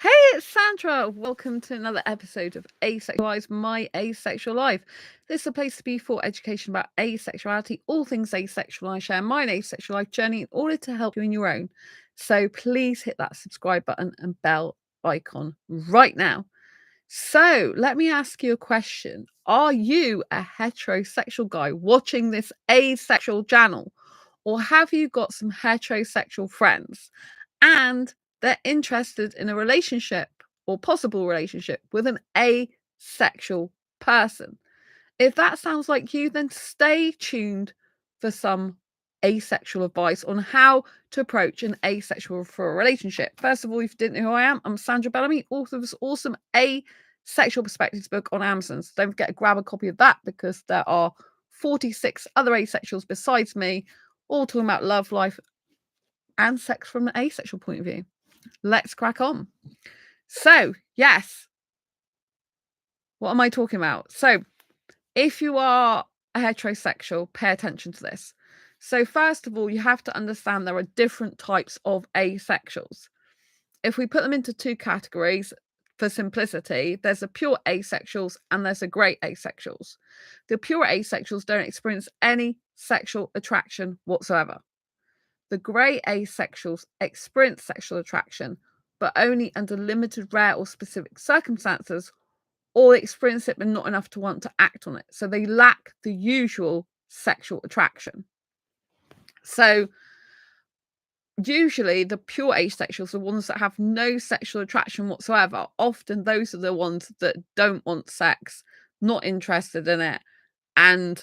Hey, it's Sandra. Welcome to another episode of Asexualise, my asexual life. This is a place to be for education about asexuality, all things asexual. I share my asexual life journey in order to help you in your own. So please hit that subscribe button and bell icon right now. So let me ask you a question. Are you a heterosexual guy watching this asexual channel? Or have you got some heterosexual friends and they're interested in a relationship or possible relationship with an asexual person? If that sounds like you, then stay tuned for some asexual advice on how to approach an asexual for a relationship. First of all, if you didn't know who I am, I'm Sandra Bellamy, author of this awesome Asexual Perspectives book on Amazon. So don't forget to grab a copy of that because there are 46 other asexuals besides me, all talking about love, life, and sex from an asexual point of view. Let's crack on. So, yes, what am I talking about? So, if you are a heterosexual, pay attention to this. So, first of all, you have to understand there are different types of asexuals. If we put them into two categories for simplicity, there's a pure asexuals and there's a grey asexuals. The pure asexuals don't experience any sexual attraction whatsoever. The grey asexuals experience sexual attraction, but only under limited, rare, or specific circumstances, or experience it but not enough to want to act on it. So they lack the usual sexual attraction. So usually the pure asexuals are ones that have no sexual attraction whatsoever. Often those are the ones that don't want sex, not interested in it, and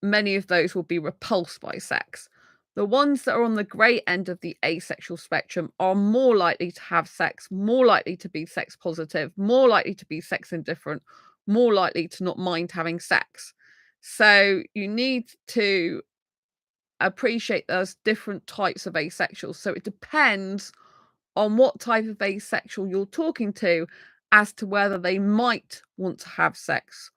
many of those will be repulsed by sex. The ones that are on the grey end of the asexual spectrum are more likely to have sex, more likely to be sex positive, more likely to be sex indifferent, more likely to not mind having sex. So you need to appreciate there's different types of asexuals. So it depends on what type of asexual you're talking to as to whether they might want to have sex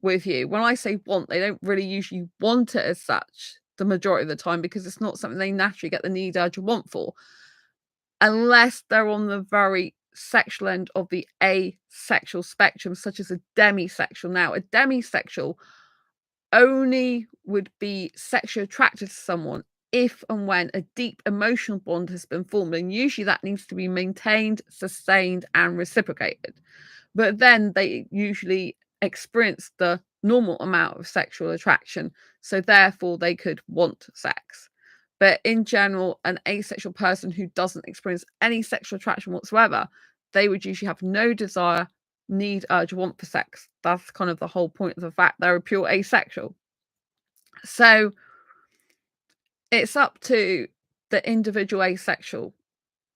with you. When I say want, they don't really usually want it as such the majority of the time because it's not something they naturally get the need, urge, or want for, unless they're on the very sexual end of the asexual spectrum, such as a demisexual. Now, a demisexual only would be sexually attracted to someone if and when a deep emotional bond has been formed, and usually that needs to be maintained, sustained, and reciprocated. But then they usually experience the normal amount of sexual attraction, so therefore they could want sex. But in general, an asexual person who doesn't experience any sexual attraction whatsoever, they would usually have no desire, need, urge, want for sex. That's kind of the whole point of the fact they're a pure asexual. So it's up to the individual asexual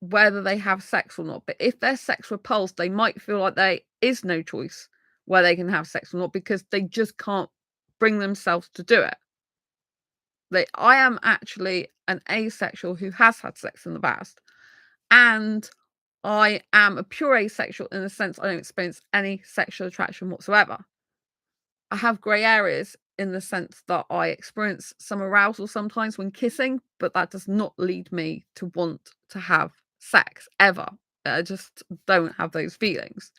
whether they have sex or not. But if they're sex repulsed, they might feel like there is no choice where they can have sex or not because they just can't bring themselves to do it. I am actually an asexual who has had sex in the past, and I am a pure asexual in the sense I don't experience any sexual attraction whatsoever. I have grey areas in the sense that I experience some arousal sometimes when kissing, but that does not lead me to want to have sex ever. I just don't have those feelings.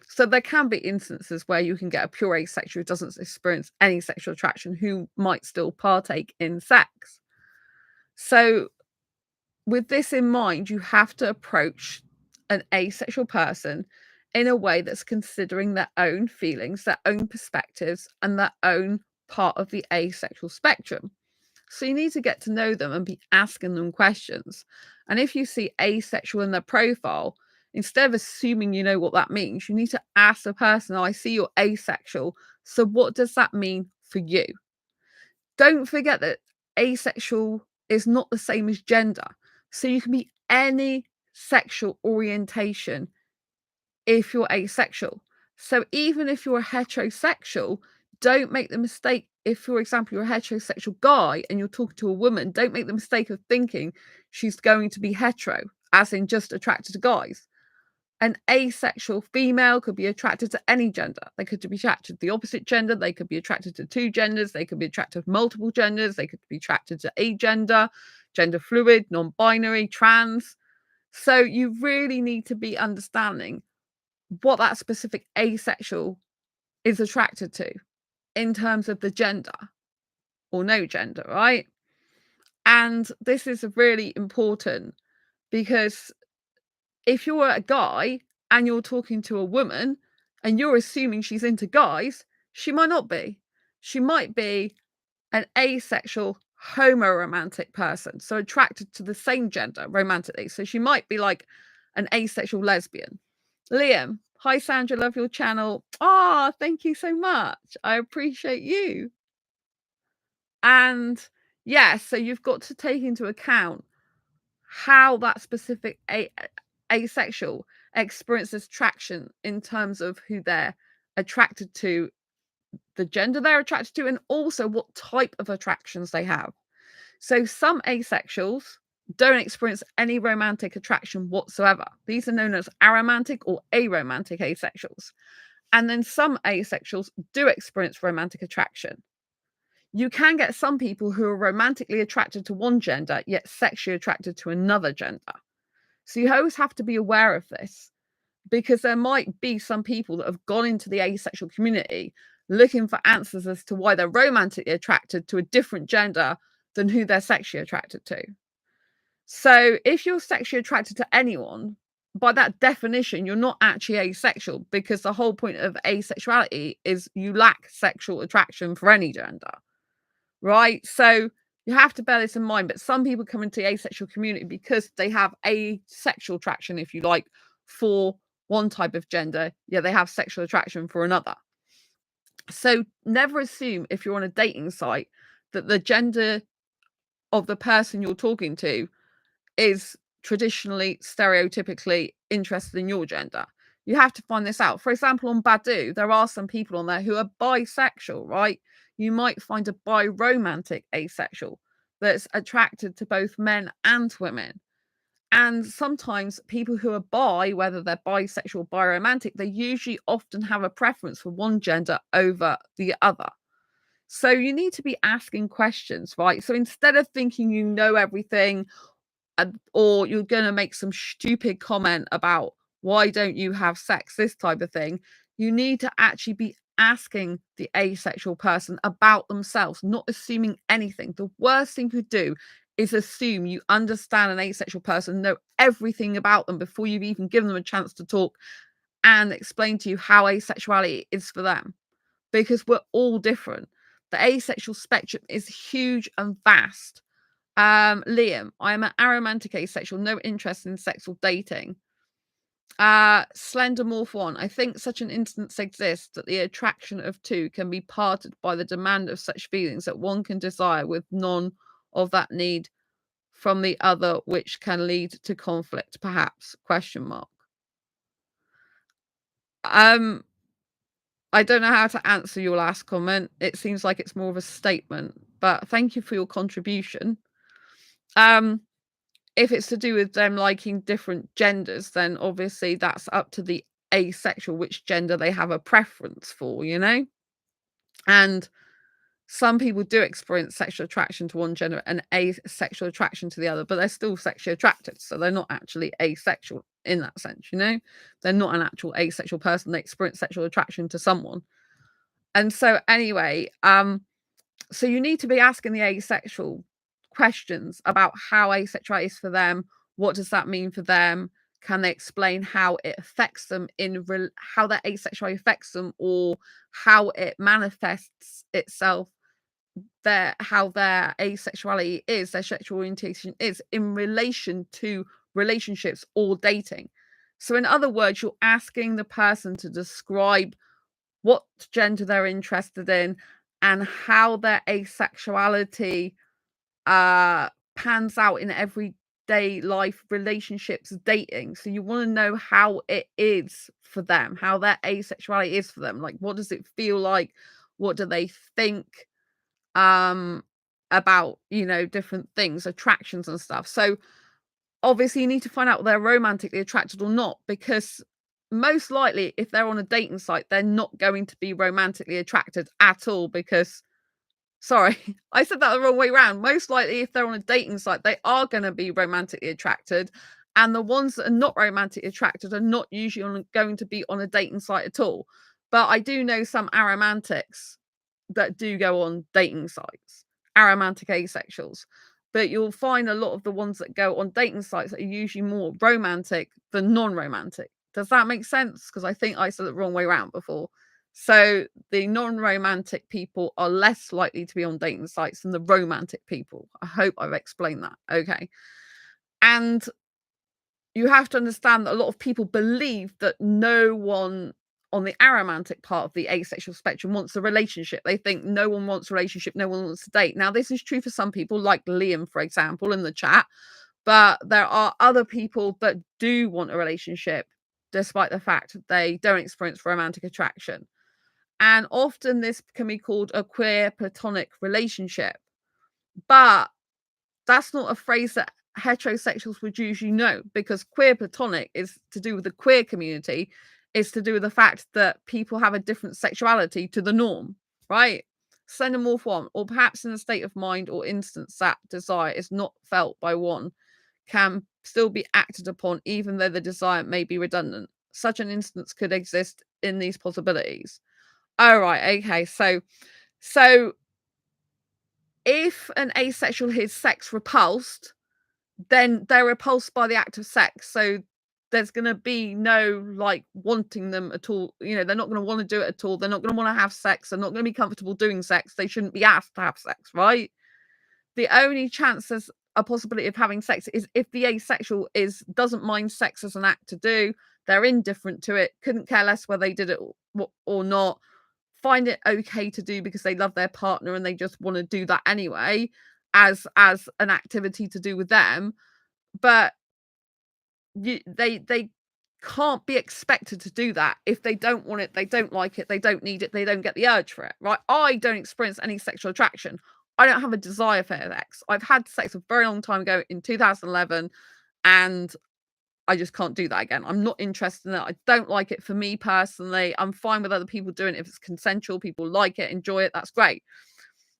So there can be instances where you can get a pure asexual who doesn't experience any sexual attraction who might still partake in sex. So with this in mind, you have to approach an asexual person in a way that's considering their own feelings, their own perspectives, and their own part of the asexual spectrum. So you need to get to know them and be asking them questions. And if you see asexual in their profile, instead of assuming you know what that means, you need to ask the person, oh, I see you're asexual. So what does that mean for you? Don't forget that asexual is not the same as gender. So you can be any sexual orientation if you're asexual. So even if you're a heterosexual, don't make the mistake. If, for example, you're a heterosexual guy and you're talking to a woman, don't make the mistake of thinking she's going to be hetero, as in just attracted to guys. An asexual female could be attracted to any gender. They could be attracted to the opposite gender. They could be attracted to two genders. They could be attracted to multiple genders. They could be attracted to agender, gender fluid, non-binary, trans. So you really need to be understanding what that specific asexual is attracted to in terms of the gender or no gender, right? And this is really important because if you're a guy and you're talking to a woman and you're assuming she's into guys, she might not be. She might be an asexual homoromantic person, so attracted to the same gender romantically. So she might be like an asexual lesbian. Liam, hi Sandra, love your channel. Ah, thank you so much. I appreciate you. And yeah, so you've got to take into account how that specific asexual experiences attraction in terms of who they're attracted to, the gender they're attracted to, and also what type of attractions they have. So some asexuals don't experience any romantic attraction whatsoever. These are known as aromantic or aromantic asexuals. And then some asexuals do experience romantic attraction. You can get some people who are romantically attracted to one gender, yet sexually attracted to another gender. So you always have to be aware of this because there might be some people that have gone into the asexual community looking for answers as to why they're romantically attracted to a different gender than who they're sexually attracted to. So if you're sexually attracted to anyone, by that definition, you're not actually asexual because the whole point of asexuality is you lack sexual attraction for any gender. Right? So you have to bear this in mind. But some people come into the asexual community because they have asexual attraction, if you like, for one type of gender. Yeah, they have sexual attraction for another. So never assume if you're on a dating site that the gender of the person you're talking to is traditionally, stereotypically interested in your gender. You have to find this out. For example, on Badoo, there are some people on there who are bisexual, right? You might find a biromantic asexual that's attracted to both men and women. And sometimes people who are bi, whether they're bisexual or biromantic, they usually often have a preference for one gender over the other. So you need to be asking questions, right? So instead of thinking you know everything, or you're going to make some stupid comment about why don't you have sex, this type of thing, you need to actually be asking the asexual person about themselves, not assuming anything. The worst thing you could do is assume you understand an asexual person, know everything about them before you've even given them a chance to talk and explain to you how asexuality is for them, because we're all different. The asexual spectrum is huge and vast. Liam, I am an aromantic asexual, no interest in sexual dating. Slendermorph one, I think such an instance exists that the attraction of two can be parted by the demand of such feelings that one can desire with none of that need from the other, which can lead to conflict, perhaps? Question mark. I don't know how to answer your last comment. It seems like it's more of a statement, but thank you for your contribution. If it's to do with them liking different genders, then obviously that's up to the asexual, which gender they have a preference for, you know? And some people do experience sexual attraction to one gender and asexual attraction to the other, but they're still sexually attracted. So they're not actually asexual in that sense, you know? They're not an actual asexual person. They experience sexual attraction to someone. And so anyway, so you need to be asking the asexual questions about how asexuality is for them. What does that mean for them? Can they explain how it affects them how their asexuality affects them, or how it manifests itself, how their asexuality is, their sexual orientation is in relation to relationships or dating. So in other words, you're asking the person to describe what gender they're interested in and how their asexuality pans out in everyday life, relationships, dating. So you want to know how it is for them, how their asexuality is for them. Like, what does it feel like? What do they think about, you know, different things, attractions and stuff. So obviously you need to find out whether they're romantically attracted or not, because most likely if they're on a dating site, they're not going to be romantically attracted at all, because sorry, I said that the wrong way around. Most likely if they're on a dating site, they are going to be romantically attracted, And the ones that are not romantically attracted are not usually going to be on a dating site at all. But I do know some aromantics that do go on dating sites, aromantic asexuals. But you'll find a lot of the ones that go on dating sites are usually more romantic than non-romantic. Does that make sense? Because I think I said it the wrong way around before. So the non-romantic people are less likely to be on dating sites than the romantic people. I hope I've explained that. Okay. And you have to understand that a lot of people believe that no one on the aromantic part of the asexual spectrum wants a relationship. They think no one wants a relationship, no one wants to date. Now, this is true for some people, like Liam, for example, in the chat, but there are other people that do want a relationship, despite the fact that they don't experience romantic attraction. And often this can be called a queer platonic relationship. But that's not a phrase that heterosexuals would usually know, because queer platonic is to do with the queer community, is to do with the fact that people have a different sexuality to the norm, right? Xenomorph one, or perhaps in a state of mind or instance that desire is not felt by one, can still be acted upon even though the desire may be redundant. Such an instance could exist in these possibilities. Oh, right, okay, so if an asexual is sex repulsed, then they're repulsed by the act of sex. So there's going to be no like wanting them at all. You know, they're not going to want to do it at all. They're not going to want to have sex. They're not going to be comfortable doing sex. They shouldn't be asked to have sex, right? The only chance there's a possibility of having sex is if the asexual doesn't mind sex as an act to do. They're indifferent to it, couldn't care less whether they did it or not, find it okay to do because they love their partner and they just want to do that anyway as an activity to do with them. But they can't be expected to do that. If they don't want it, they don't like it, they don't need it, they don't get the urge for it, right? I don't experience any sexual attraction. I don't have a desire for sex. I've had sex a very long time ago in 2011, and I just can't do that again. I'm not interested in it. I don't like it for me personally. I'm fine with other people doing it if it's consensual, people like it, enjoy it, that's great.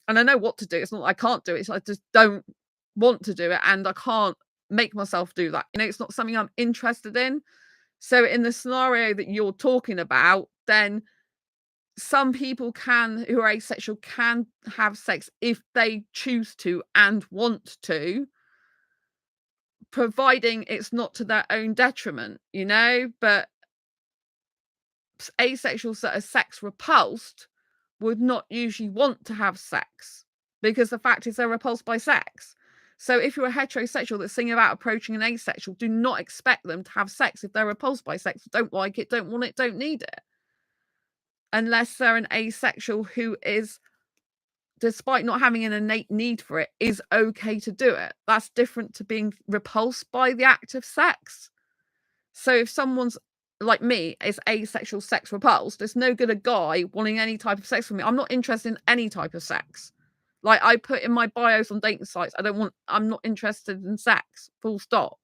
And I know what to do. It's not that I can't do it. It's I just don't want to do it, and I can't make myself do that. You know, it's not something I'm interested in. So in the scenario that you're talking about, then some people who are asexual can have sex if they choose to and want to, providing it's not to their own detriment, you know. But asexuals that are sex repulsed would not usually want to have sex, because the fact is they're repulsed by sex. So if you're a heterosexual that's thinking about approaching an asexual, do not expect them to have sex if they're repulsed by sex, don't like it, don't want it, don't need it. Unless they're an asexual who is, despite not having an innate need for it, is okay to do it. That's different to being repulsed by the act of sex. So if someone's like me is asexual sex repulsed, it's no good a guy wanting any type of sex from me. I'm not interested in any type of sex. Like I put in my bios on dating sites, I'm not interested in sex, full stop.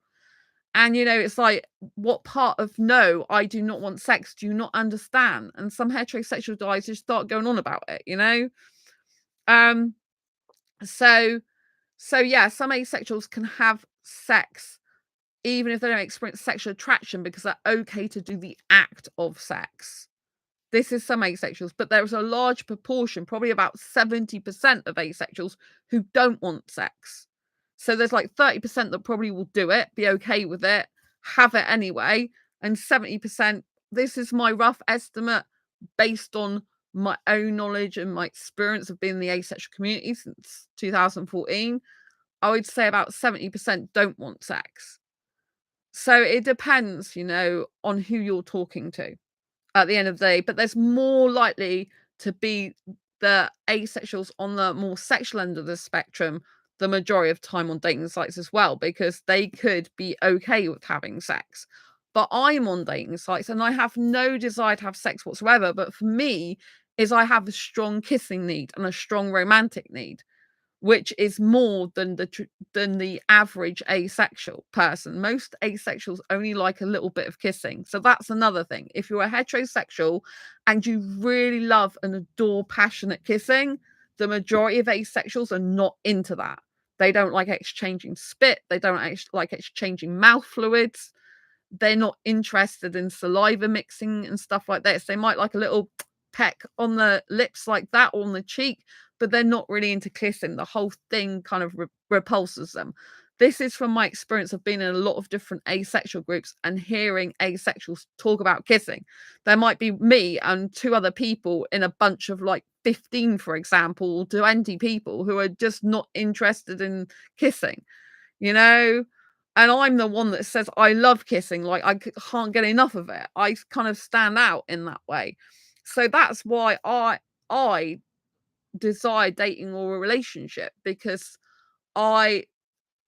And you know, it's like, what part of no, I do not want sex, do you not understand? And some heterosexual guys just start going on about it, you know? Um, so yeah, some asexuals can have sex even if they don't experience sexual attraction because they're okay to do the act of sex. This is some asexuals, but there's a large proportion, probably about 70% of asexuals who don't want sex. So there's like 30% that probably will do it, be okay with it, have it anyway, and 70%, this is my rough estimate based on my own knowledge and my experience of being in the asexual community since 2014, I would say about 70% don't want sex. So it depends, you know, on who you're talking to at the end of the day. But there's more likely to be the asexuals on the more sexual end of the spectrum the majority of time on dating sites as well, because they could be okay with having sex. But I'm on dating sites and I have no desire to have sex whatsoever. But for me, is I have a strong kissing need and a strong romantic need, which is more than the average asexual person. Most asexuals only like a little bit of kissing. So that's another thing. If you're a heterosexual and you really love and adore passionate kissing, the majority of asexuals are not into that. They don't like exchanging spit. They don't like exchanging mouth fluids. They're not interested in saliva mixing and stuff like that. So they might like a little peck on the lips like that or on the cheek, but they're not really into kissing. The whole thing kind of repulses them. This is from my experience of being in a lot of different asexual groups and hearing asexuals talk about kissing. There might be me and two other people in a bunch of like 15, for example, or 20 people who are just not interested in kissing, you know? And I'm the one that says, I love kissing, like, can't get enough of it. I kind of stand out in that way. So that's why I desire dating or a relationship, because I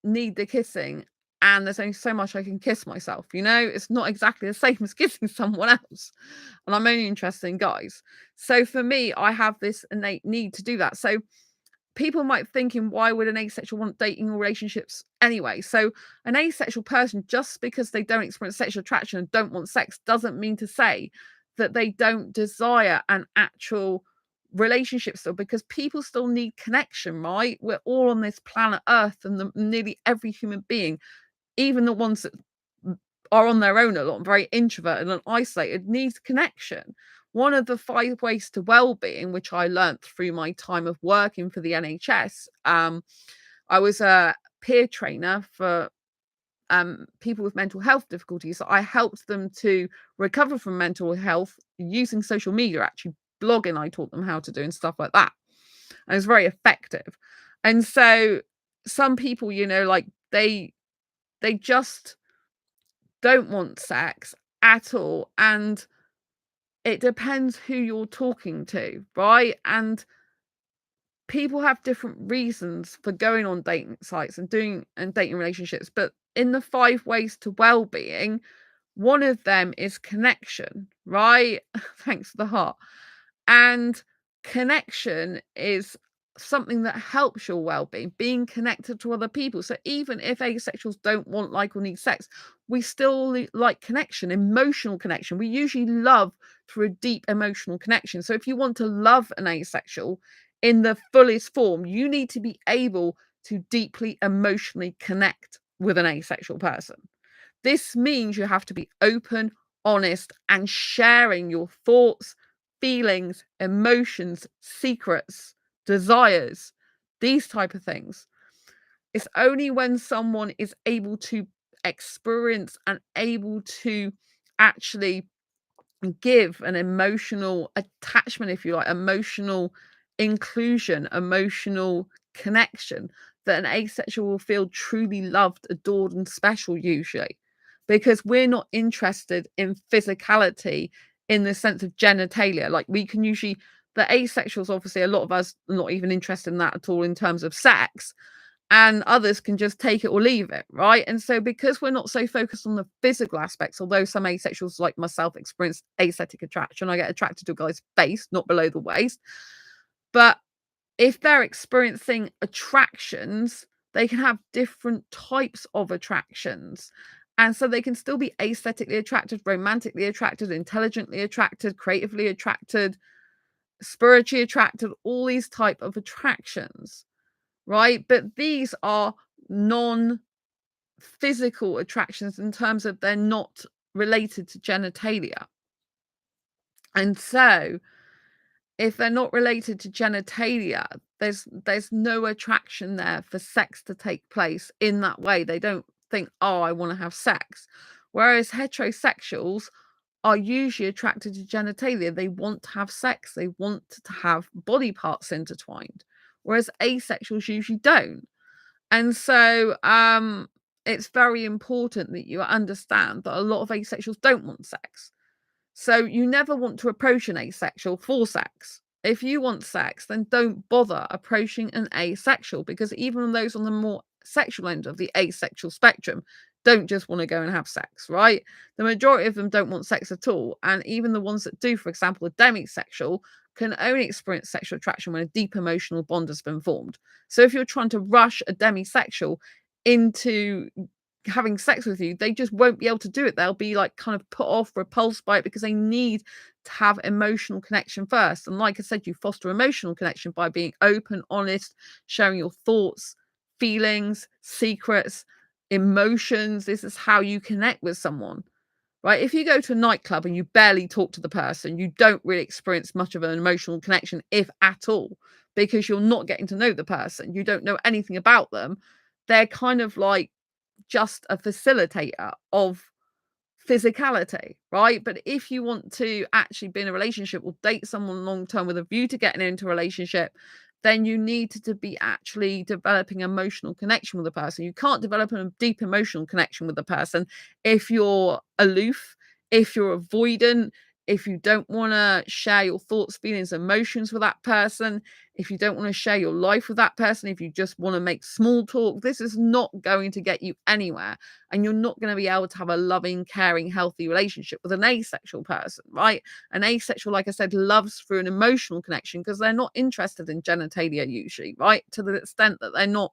need the kissing, and there's only so much I can kiss myself, you know? It's not exactly the same as kissing someone else, and I'm only interested in guys. So for me, I have this innate need to do that. So people might thinking, why would an asexual want dating or relationships anyway? So an asexual person, just because they don't experience sexual attraction and don't want sex, doesn't mean to say that they don't desire an actual relationship still, because people still need connection, right? We're all on this planet Earth, and nearly every human being, even the ones that are on their own a lot and very introverted and isolated, needs connection. One of the 5 ways to well-being, which I learnt through my time of working for the NHS, I was a peer trainer for people with mental health difficulties. So I helped them to recover from mental health using social media, actually blogging. I taught them how to do and stuff like that. And it was very effective. And so some people, you know, like they just don't want sex at all. And it depends who you're talking to, right? And people have different reasons for going on dating sites and dating relationships. But in the 5 ways to well-being, one of them is connection, right? Thanks for the heart. And connection is something that helps your well-being, being connected to other people. So even if asexuals don't want, like, or need sex, we still like connection, emotional connection. We usually love through a deep emotional connection. So if you want to love an asexual in the fullest form, you need to be able to deeply emotionally connect with an asexual person. This means you have to be open, honest, and sharing your thoughts, feelings, emotions, secrets, desires, these type of things. It's only when someone is able to experience and able to actually give an emotional attachment, if you like, emotional inclusion, emotional connection, that an asexual will feel truly loved, adored, and special, usually. Because we're not interested in physicality in the sense of genitalia. Like, we can usually, the asexuals, obviously, a lot of us are not even interested in that at all in terms of sex, and others can just take it or leave it, right? And so because we're not so focused on the physical aspects, although some asexuals like myself experience aesthetic attraction, I get attracted to a guy's face, not below the waist. But if they're experiencing attractions, they can have different types of attractions. And so they can still be aesthetically attracted, romantically attracted, intelligently attracted, creatively attracted, spiritually attracted, all these type of attractions, right? But these are non-physical attractions in terms of they're not related to genitalia. And so if they're not related to genitalia, there's no attraction there for sex to take place in that way. They don't think, oh, I want to have sex. Whereas heterosexuals are usually attracted to genitalia. They want to have sex. They want to have body parts intertwined. Whereas asexuals usually don't. And so it's very important that you understand that a lot of asexuals don't want sex. So you never want to approach an asexual for sex. If you want sex, then don't bother approaching an asexual, because even those on the more sexual end of the asexual spectrum don't just want to go and have sex, right? The majority of them don't want sex at all. And even the ones that do, for example, a demisexual, can only experience sexual attraction when a deep emotional bond has been formed. So if you're trying to rush a demisexual into having sex with you, they just won't be able to do it. They'll be like kind of put off, repulsed by it, because they need to have emotional connection first. And like I said, you foster emotional connection by being open, honest, sharing your thoughts, feelings, secrets, emotions. This is how you connect with someone, right? If you go to a nightclub and you barely talk to the person, you don't really experience much of an emotional connection, if at all, because you're not getting to know the person. You don't know anything about them. They're kind of like just a facilitator of physicality, right? But if you want to actually be in a relationship or date someone long term with a view to getting into a relationship, then you need to be actually developing emotional connection with the person. You can't develop a deep emotional connection with the person if you're aloof, if you're avoidant, if you don't want to share your thoughts, feelings, emotions with that person, if you don't want to share your life with that person, if you just want to make small talk. This is not going to get you anywhere, and you're not going to be able to have a loving, caring, healthy relationship with an asexual person, right? An asexual, like I said, loves through an emotional connection because they're not interested in genitalia usually, right? To the extent that they're not,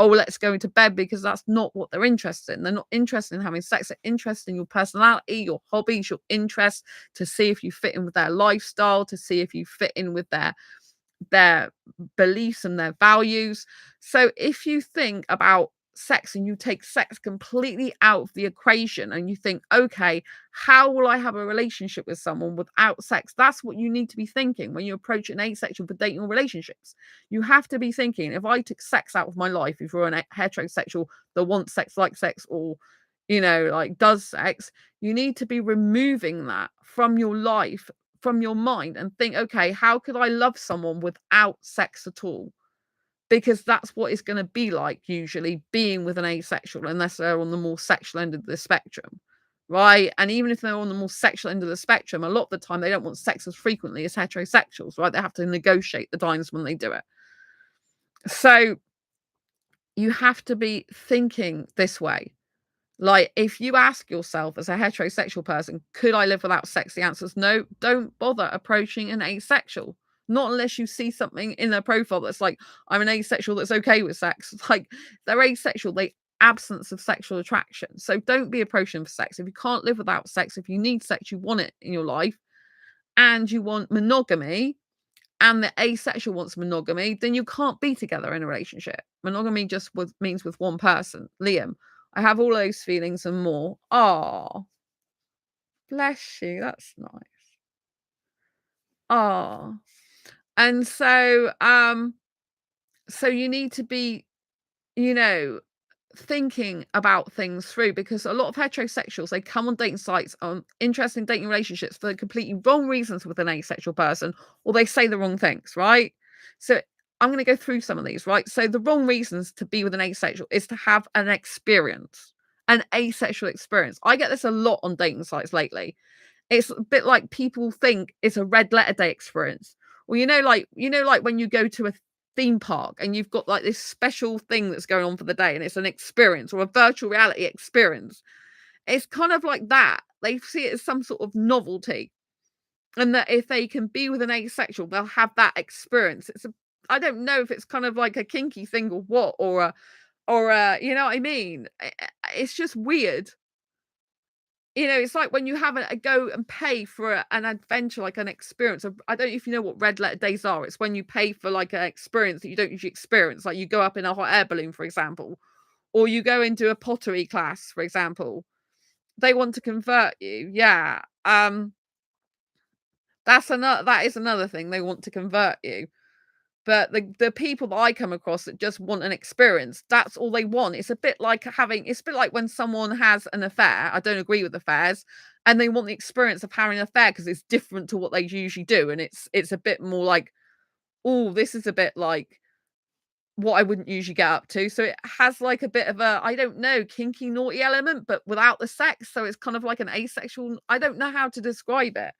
oh, let's go into bed, because that's not what they're interested in. They're not interested in having sex. They're interested in your personality, your hobbies, your interests, to see if you fit in with their lifestyle, to see if you fit in with their beliefs and their values. So if you think about sex and you take sex completely out of the equation and you think, okay, how will I have a relationship with someone without sex? That's what you need to be thinking when you approach an asexual for dating or relationships. You have to be thinking, if I took sex out of my life, if you're a heterosexual that wants sex, like sex, or like does sex, you need to be removing that from your life, from your mind, and think, okay, how could I love someone without sex at all? Because that's what it's going to be like usually being with an asexual, unless they're on the more sexual end of the spectrum, right? And even if they're on the more sexual end of the spectrum, a lot of the time they don't want sex as frequently as heterosexuals, right? They have to negotiate the times when they do it. So you have to be thinking this way. Like, if you ask yourself as a heterosexual person, could I live without sex? The answer is no. Don't bother approaching an asexual. Not unless you see something in their profile that's like, I'm an asexual that's okay with sex. Like, they're asexual, they absence of sexual attraction. So don't be approaching for sex. If you can't live without sex, if you need sex, you want it in your life, and you want monogamy, and the asexual wants monogamy, then you can't be together in a relationship. Monogamy just means with one person. Liam, I have all those feelings and more. Oh, bless you. That's nice. Oh. And so you need to be, you know, thinking about things through, because a lot of heterosexuals, they come on dating sites on interesting dating relationships for completely wrong reasons with an asexual person, or they say the wrong things, right? So I'm going to go through some of these, right? So the wrong reasons to be with an asexual is to have an asexual experience. I get this a lot on dating sites lately. It's a bit like people think it's a red letter day experience. Well, like when you go to a theme park and you've got like this special thing that's going on for the day, and it's an experience or a virtual reality experience. It's kind of like that. They see it as some sort of novelty. And that if they can be with an asexual, they'll have that experience. I don't know if it's kind of like a kinky thing or what, or you know what I mean? It's just weird. It's like when you have a go and pay for an adventure, like an experience. I don't know if you know what red letter days are. It's when you pay for like an experience that you don't usually experience. Like you go up in a hot air balloon, for example, or you go into a pottery class, for example. They want to convert you. Yeah. That is another thing. They want to convert you. But the people that I come across that just want an experience, that's all they want. It's a bit like when someone has an affair. I don't agree with affairs, and they want the experience of having an affair because it's different to what they usually do. And it's a bit more like, oh, this is a bit like what I wouldn't usually get up to. So it has like a bit of a, I don't know, kinky, naughty element, but without the sex. So it's kind of like an asexual. I don't know how to describe it,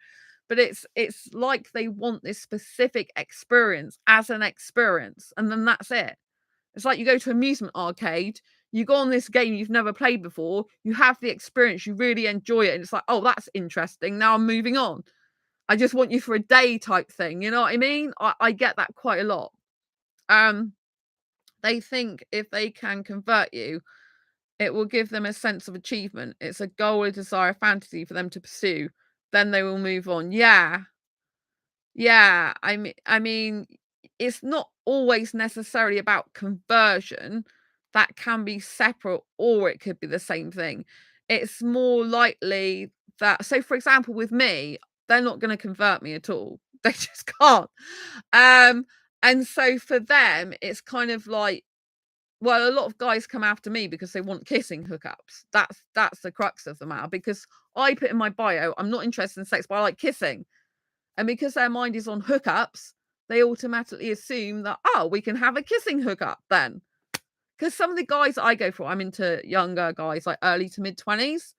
but it's like they want this specific experience as an experience, and then that's it. It's like you go to amusement arcade, you go on this game you've never played before, you have the experience, you really enjoy it, and it's like, oh, that's interesting. Now I'm moving on. I just want you for a day type thing. You know what I mean? I get that quite a lot. Um, they think if they can convert you, it will give them a sense of achievement. It's a goal, a desire, a fantasy for them to pursue. Then they will move on. Yeah. Yeah, it's not always necessarily about conversion. that can be separate or it could be the same thing. It's more likely that, so for example, with me, they're not going to convert me at all. They just can't. Um, and so for them, it's kind of like, well, a lot of guys come after me because they want kissing hookups. That's the crux of the matter. Because I put in my bio, I'm not interested in sex, but I like kissing. And because their mind is on hookups, they automatically assume that, oh, we can have a kissing hookup then. Because some of the guys I go for, I'm into younger guys, like early to mid 20s.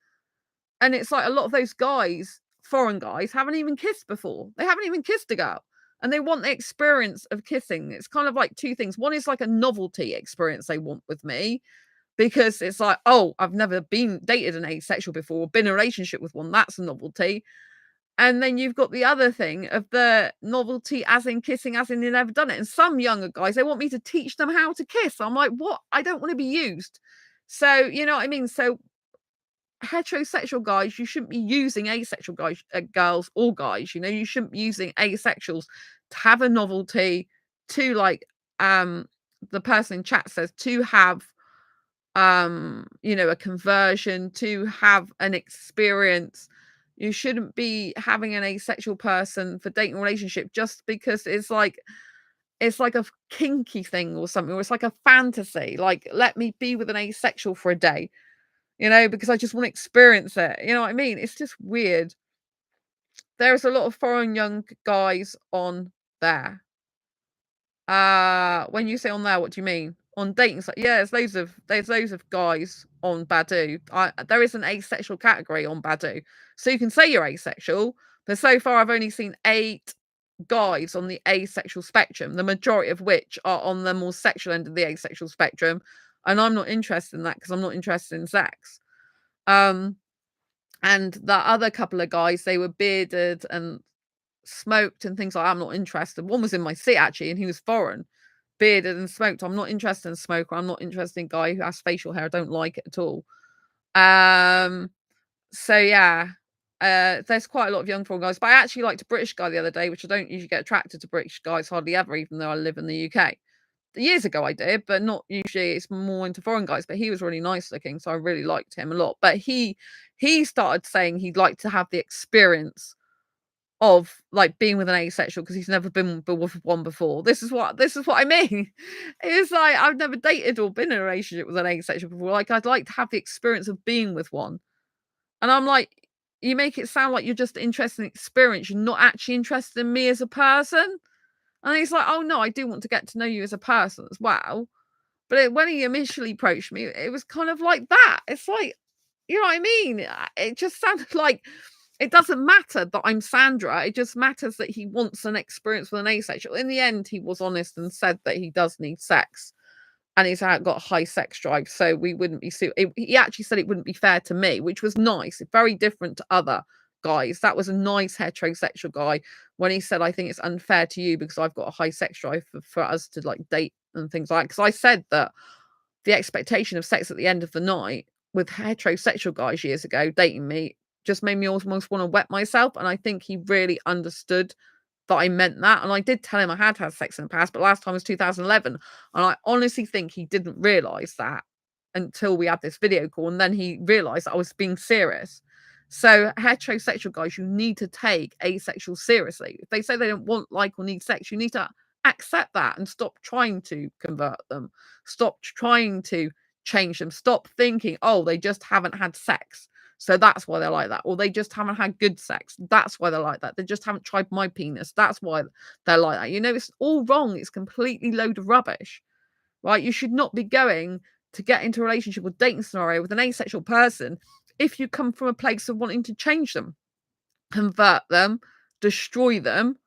And it's like a lot of those guys, foreign guys, haven't even kissed before. They haven't even kissed a girl. And they want the experience of kissing. It's kind of like two things. One is like a novelty experience they want with me, because it's like, oh, I've never been dated an asexual before, been in a relationship with one. That's a novelty. And then you've got the other thing of the novelty, as in kissing, as in you've never done it. And some younger guys, they want me to teach them how to kiss. I'm like, what? I don't want to be used. So, you know what I mean? So, heterosexual guys, you shouldn't be using asexual guys, girls or guys. You know, you shouldn't be using asexuals to have a novelty, to like, the person in chat says, to have, you know, a conversion, to have an experience. You shouldn't be having an asexual person for dating relationship just because it's like a kinky thing or something, or it's like a fantasy. Like, let me be with an asexual for a day, you know, because I just want to experience it. You know what I mean? It's just weird. There's a lot of foreign young guys on there. When you say on there, what do you mean? On dating site? Yeah, there's loads of guys on Badoo. There is an asexual category on Badoo. So you can say you're asexual, but so far I've only seen 8 guys on the asexual spectrum, the majority of which are on the more sexual end of the asexual spectrum. And I'm not interested in that because I'm not interested in sex. Um, and the other couple of guys, they were bearded and smoked and things like that. I'm not interested. One was in my seat actually, and he was foreign, bearded and smoked. I'm not interested in a smoker. I'm not interested in a guy who has facial hair. I don't like it at all. So yeah, there's quite a lot of young foreign guys, but I actually liked a British guy the other day, which I don't usually get attracted to British guys hardly ever, even though I live in the UK. Years ago I did, but not usually. It's more into foreign guys, but he was really nice looking, so I really liked him a lot. But he started saying he'd like to have the experience of like being with an asexual because he's never been with one before. This is what I mean. It's like I've never dated or been in a relationship with an asexual before. Like, I'd like to have the experience of being with one. And I'm like, you make it sound like you're just interested in experience. You're not actually interested in me as a person. And he's like, oh no, I do want to get to know you as a person as well. But when he initially approached me, it was kind of like that. It's like, you know what I mean? It just sounded like it doesn't matter that I'm Sandra. It just matters that he wants an experience with an asexual. In the end, he was honest and said that he does need sex and he's got a high sex drive. So we wouldn't be he actually said it wouldn't be fair to me, which was nice. Very different to other guys. That was a nice heterosexual guy when he said, I think it's unfair to you because I've got a high sex drive for us to like date and things like that. Because I said that the expectation of sex at the end of the night with heterosexual guys years ago dating me just made me almost want to wet myself. And I think he really understood that I meant that. And I did tell him I had had sex in the past, but last time was 2011. And I honestly think he didn't realize that until we had this video call. And then he realized that I was being serious. So heterosexual guys, you need to take asexual seriously. If they say they don't want, like, or need sex, you need to accept that and stop trying to convert them. Stop trying to change them. Stop thinking, oh, they just haven't had sex, so that's why they're like that. Or they just haven't had good sex. That's why they're like that. They just haven't tried my penis. That's why they're like that. You know, it's all wrong. It's completely load of rubbish, right? You should not be going to get into a relationship or dating scenario with an asexual person if you come from a place of wanting to change them, convert them, destroy them,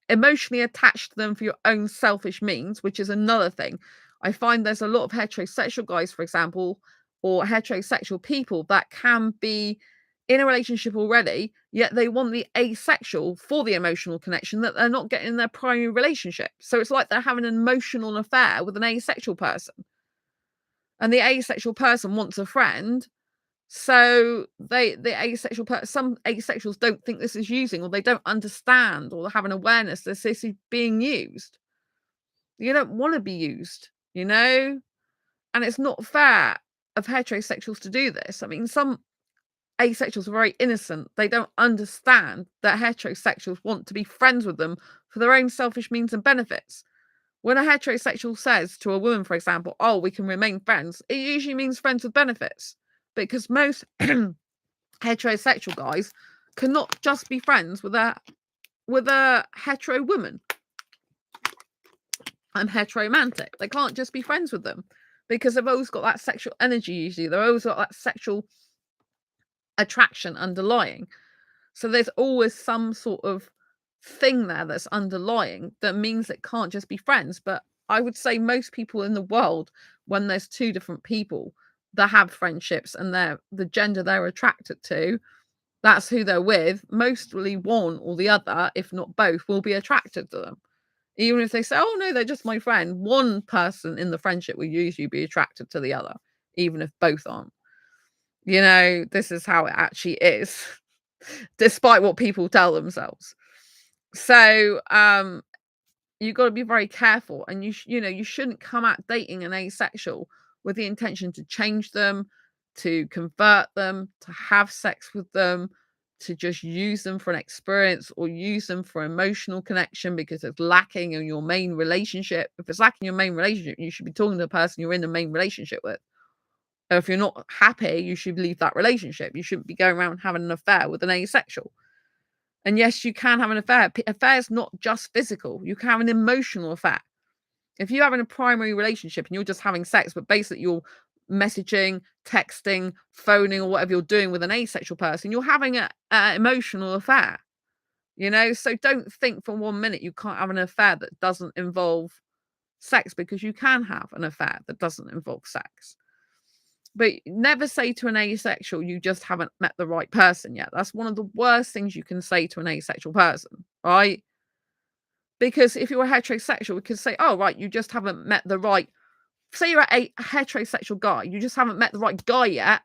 emotionally attached to them for your own selfish means, which is another thing. I find there's a lot of heterosexual guys, for example, or heterosexual people that can be in a relationship already, yet they want the asexual for the emotional connection that they're not getting in their primary relationship. So it's like they're having an emotional affair with an asexual person. And the asexual person wants a friend. So the asexual some asexuals don't think this is using, or they don't understand, or have an awareness that this is being used. You don't want to be used, you know? And it's not fair of heterosexuals to do this. I mean, some asexuals are very innocent. They don't understand that heterosexuals want to be friends with them for their own selfish means and benefits. When a heterosexual says to a woman, for example, oh, we can remain friends, it usually means friends with benefits. Because most heterosexual guys cannot just be friends with a hetero woman. I'm heteromantic. They can't just be friends with them because they've always got that sexual energy usually. They've always got that sexual attraction underlying. So there's always some sort of thing there that's underlying that means it can't just be friends. But I would say most people in the world, when there's two different people that have friendships and they're the gender they're attracted to, that's who they're with, mostly one or the other, if not both, will be attracted to them. Even if they say, oh no, they're just my friend, one person in the friendship will usually be attracted to the other, even if both aren't. You know, this is how it actually is, despite what people tell themselves. So, you've got to be very careful, and you shouldn't come at dating an asexual with the intention to change them, to convert them, to have sex with them, to just use them for an experience or use them for emotional connection because it's lacking in your main relationship. If it's lacking in your main relationship, you should be talking to the person you're in the main relationship with. Or if you're not happy, you should leave that relationship. You shouldn't be going around having an affair with an asexual. And yes, you can have an affair. Affair is not just physical. You can have an emotional affair. If you're having a primary relationship and you're just having sex, but basically you're messaging, texting, phoning, or whatever you're doing with an asexual person, you're having an emotional affair. So don't think for 1 minute you can't have an affair that doesn't involve sex, because you can have an affair that doesn't involve sex. But never say to an asexual, you just haven't met the right person yet. That's one of the worst things you can say to an asexual person, right? Because if you're a heterosexual, we could say, oh, right, you just haven't met the right. Say you're a heterosexual guy, you just haven't met the right guy yet.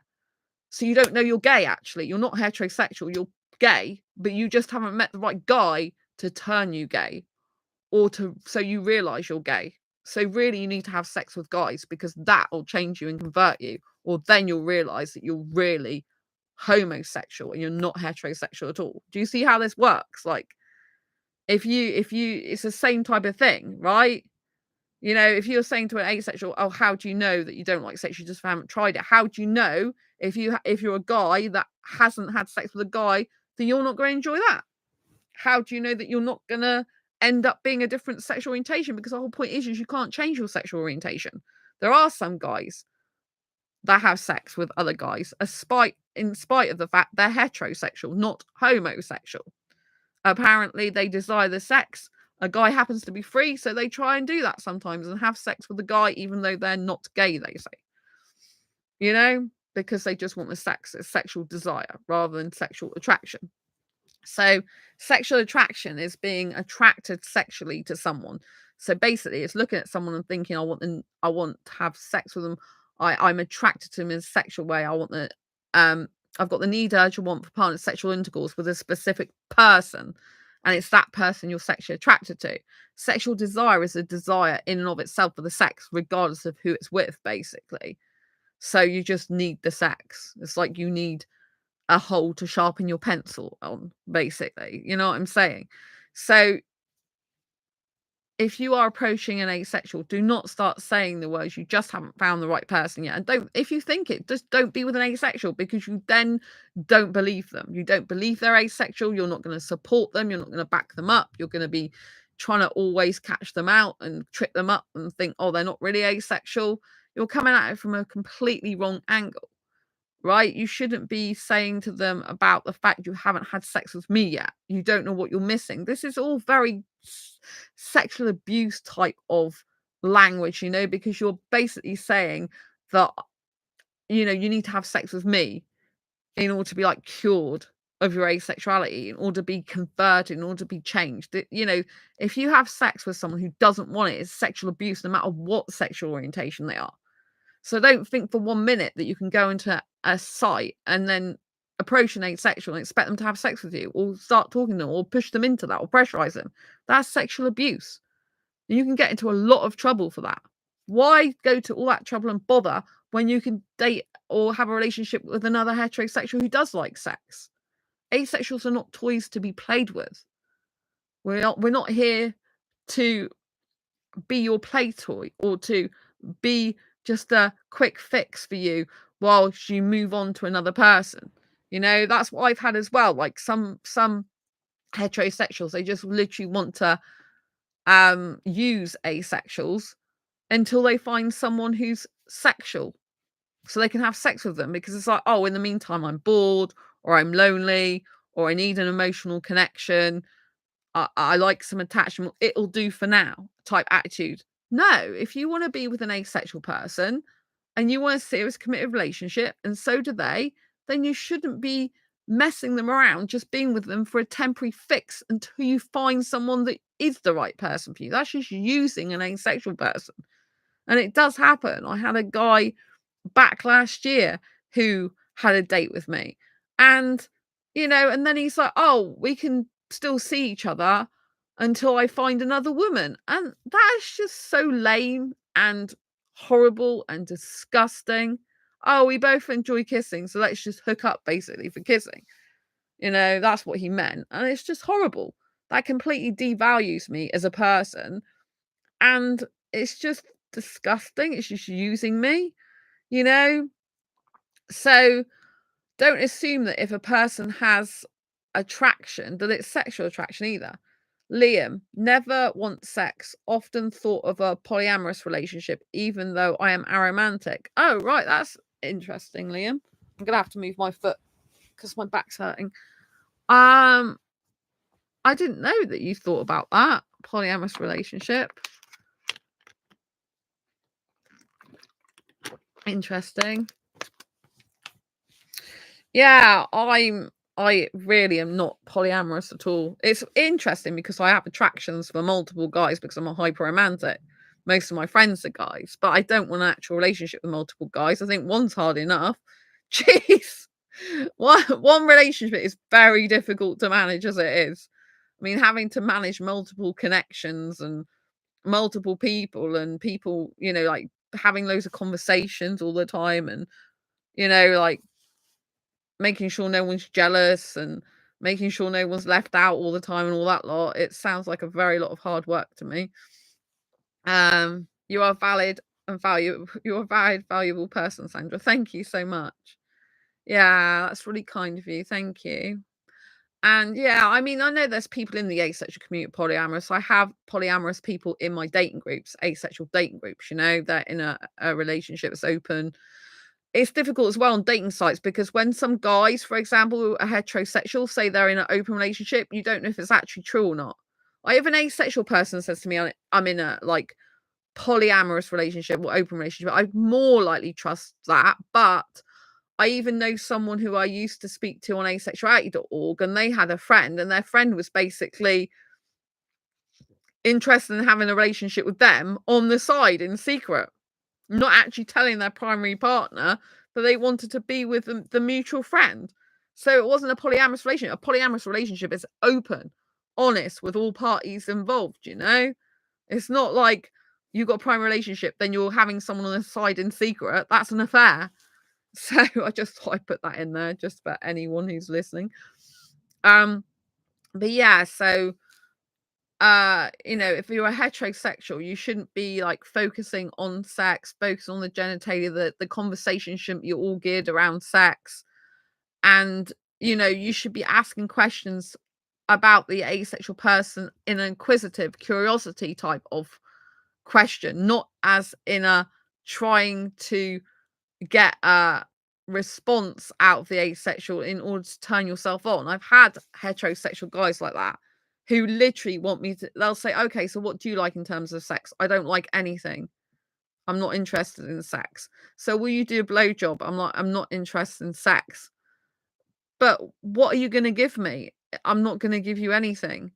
So you don't know you're gay, actually. You're not heterosexual, you're gay, but you just haven't met the right guy to turn you gay so you realize you're gay. So really you need to have sex with guys, because that will change you and convert you. Or then you'll realize that you're really homosexual and you're not heterosexual at all. Do you see how this works? Like, if you it's the same type of thing, right? If you're saying to an asexual, oh, how do you know that you don't like sex? You just haven't tried it. How do you know if you're a guy that hasn't had sex with a guy, then you're not going to enjoy that? How do you know that you're not going to end up being a different sexual orientation? Because the whole point is you can't change your sexual orientation. There are some guys that have sex with other guys, in spite of the fact they're heterosexual, not homosexual. Apparently, they desire the sex. A guy happens to be free, so they try and do that sometimes and have sex with a guy, even though they're not gay, they say. Because they just want the sex, it's sexual desire rather than sexual attraction. So sexual attraction is being attracted sexually to someone. So basically it's looking at someone and thinking, I want to have sex with them. I'm attracted to them in a sexual way. I've got the need, urge, and want for partner sexual intercourse with a specific person. And it's that person you're sexually attracted to. Sexual desire is a desire in and of itself for the sex, regardless of who it's with, basically. So you just need the sex. It's like you need a hole to sharpen your pencil on, basically. You know what I'm saying? So if you are approaching an asexual, do not start saying the words, you just haven't found the right person yet. And if you think it, just don't be with an asexual, because you then don't believe them. You don't believe they're asexual. You're not going to support them. You're not going to back them up. You're going to be trying to always catch them out and trip them up and think, oh, they're not really asexual. You're coming at it from a completely wrong angle. Right? You shouldn't be saying to them about the fact you haven't had sex with me yet. You don't know what you're missing. This is all very sexual abuse type of language, because you're basically saying that, you need to have sex with me in order to be like cured of your asexuality, in order to be converted, in order to be changed. If you have sex with someone who doesn't want it, it's sexual abuse, no matter what sexual orientation they are. So don't think for 1 minute that you can go into a site and then approach an asexual and expect them to have sex with you, or start talking to them, or push them into that, or pressurize them. That's sexual abuse. And you can get into a lot of trouble for that. Why go to all that trouble and bother when you can date or have a relationship with another heterosexual who does like sex? Asexuals are not toys to be played with. We're not here to be your play toy or to be just a quick fix for you whilst you move on to another person. That's what I've had as well. Like some heterosexuals, they just literally want to use asexuals until they find someone who's sexual so they can have sex with them, because it's like, oh, in the meantime, I'm bored or I'm lonely or I need an emotional connection. I like some attachment. It'll do for now type attitude. No, if you want to be with an asexual person and you want a serious committed relationship, and so do they, then you shouldn't be messing them around, just being with them for a temporary fix until you find someone that is the right person for you. That's just using an asexual person. And it does happen. I had a guy back last year who had a date with me. And, and then he's like, oh, we can still see each other until I find another woman. And that is just so lame and horrible and disgusting. Oh, we both enjoy kissing, so let's just hook up basically for kissing. That's what he meant. And it's just horrible. That completely devalues me as a person. And it's just disgusting. It's just using me, you know? So don't assume that if a person has attraction, that it's sexual attraction either. Liam, never want sex, often thought of a polyamorous relationship, even though I am aromantic. Oh, right, that's interesting, Liam. I'm gonna have to move my foot because my back's hurting. I didn't know that you thought about that polyamorous relationship. Interesting. Yeah, I really am not polyamorous at all. It's interesting because I have attractions for multiple guys because I'm a hyper romantic. Most of my friends are guys, but I don't want an actual relationship with multiple guys. I think one's hard enough. Jeez. One relationship is very difficult to manage as it is. I mean, having to manage multiple connections and multiple people and people, like having loads of conversations all the time and, like making sure no one's jealous and making sure no one's left out all the time and all that lot. It sounds like a very lot of hard work to me. You are valid and valuable. You're a valid, valuable person, Sandra. Thank you so much. Yeah, that's really kind of you. Thank you. And yeah, I mean, I know there's people in the asexual community polyamorous. I have polyamorous people in my dating groups, asexual dating groups, they're in a relationship that's open. It's difficult as well on dating sites because when some guys, for example, who are heterosexual, say they're in an open relationship, you don't know if it's actually true or not. Like if an asexual person says to me, I'm in a like polyamorous relationship or open relationship, I'd more likely trust that. But I even know someone who I used to speak to on asexuality.org, and they had a friend, and their friend was basically interested in having a relationship with them on the side in secret, not actually telling their primary partner that they wanted to be with the mutual friend. So it wasn't a polyamorous relationship. A polyamorous relationship is open, honest with all parties involved, It's not like you got a primary relationship, then you're having someone on the side in secret. That's an affair. So I just thought I'd put that in there just for anyone who's listening. But yeah, so if you're a heterosexual, you shouldn't be like focusing on sex, focus on the genitalia, the conversation shouldn't be all geared around sex. And you should be asking questions about the asexual person in an inquisitive curiosity type of question, not as in a trying to get a response out of the asexual in order to turn yourself on. I've had heterosexual guys like that who literally want me to, they'll say, okay, so what do you like in terms of sex? I don't like anything. I'm not interested in sex. So will you do a blowjob? I'm not interested in sex. But what are you going to give me? I'm not going to give you anything.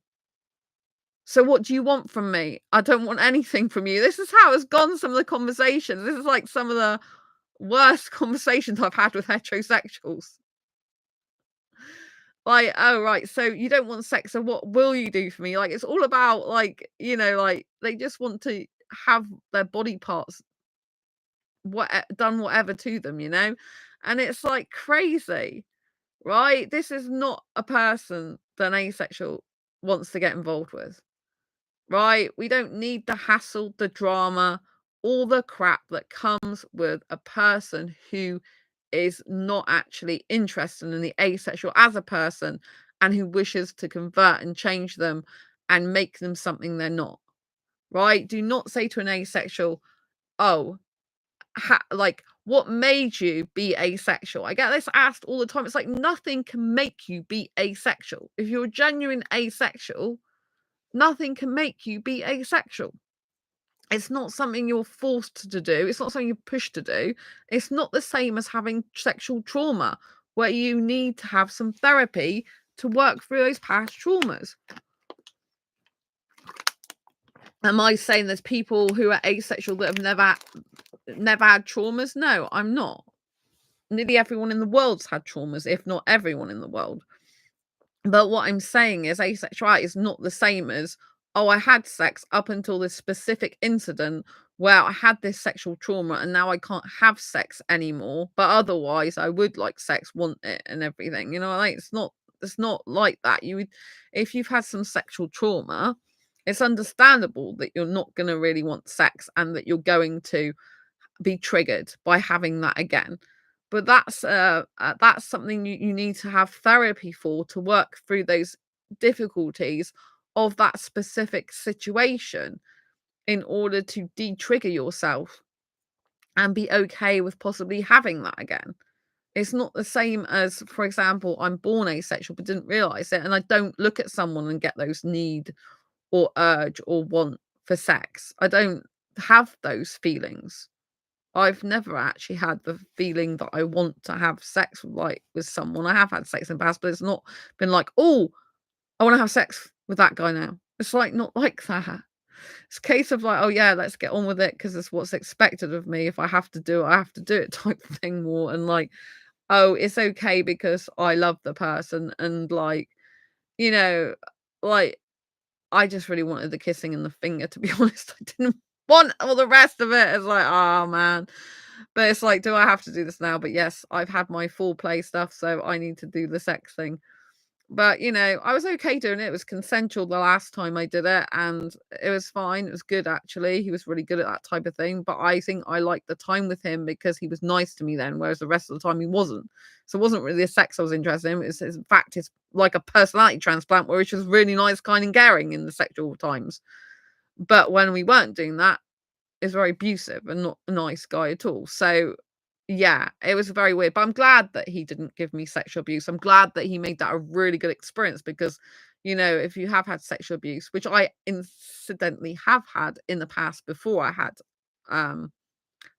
So what do you want from me? I don't want anything from you. This is how it's gone, some of the conversations. This is like some of the worst conversations I've had with heterosexuals. Like, oh, right, so you don't want sex, so what will you do for me? Like, it's all about, like, like, they just want to have their body parts done whatever to them, you know? And it's like crazy, right? This is not a person that an asexual wants to get involved with, right? We don't need the hassle, the drama, all the crap that comes with a person who is not actually interested in the asexual as a person and who wishes to convert and change them and make them something they're not, right? Do not say to an asexual, oh, like, what made you be asexual? I get this asked all the time. It's like nothing can make you be asexual. If you're genuine asexual, nothing can make you be asexual. It's not something you're forced to do. It's not something you're pushed to do. It's not the same as having sexual trauma, where you need to have some therapy to work through those past traumas. Am I saying there's people who are asexual that have never had traumas? No, I'm not. Nearly everyone in the world's had traumas, if not everyone in the world. But what I'm saying is asexuality is not the same as, oh, I had sex up until this specific incident where I had this sexual trauma and now I can't have sex anymore. But otherwise I would like sex, want it and everything. You know, like it's not like that. You would, if you've had some sexual trauma, it's understandable that you're not gonna really want sex and that you're going to be triggered by having that again. But that's something you need to have therapy for, to work through those difficulties of that specific situation in order to de-trigger yourself and be okay with possibly having that again. It's not the same as, for example, I'm born asexual but didn't realize it, and I don't look at someone and get those need or urge or want for sex. I don't have those feelings. I've never actually had the feeling that I want to have sex, like, with someone. I have had sex in the past, but it's not been like, "Oh, I wanna have sex with that guy now." It's, like, not like that. It's a case of, like, "Oh, yeah, let's get on with it because it's what's expected of me. If I have to do it, I have to do it," type thing more, and, like, "Oh, it's okay because I love the person," and, like, you know, like, I just really wanted the kissing and the finger, to be honest. I didn't want all the rest of it. It's like, "Oh, man." But it's like, do I have to do this now? But yes, I've had my full play stuff, so I need to do the sex thing. But, you know, I was okay doing it. It was consensual the last time I did it, and it was fine. It was good, actually. He was really good at that type of thing. But I think I liked the time with him because he was nice to me then, whereas the rest of the time he wasn't. So it wasn't really the sex I was interested in. In fact, it's like a personality transplant where he was really nice, kind, and caring in the sexual times. But when we weren't doing that, is very abusive and not a nice guy at all. So yeah, it was very weird. But I'm glad that he didn't give me sexual abuse. I'm glad that he made that a really good experience because, you know, if you have had sexual abuse, which I incidentally have had in the past um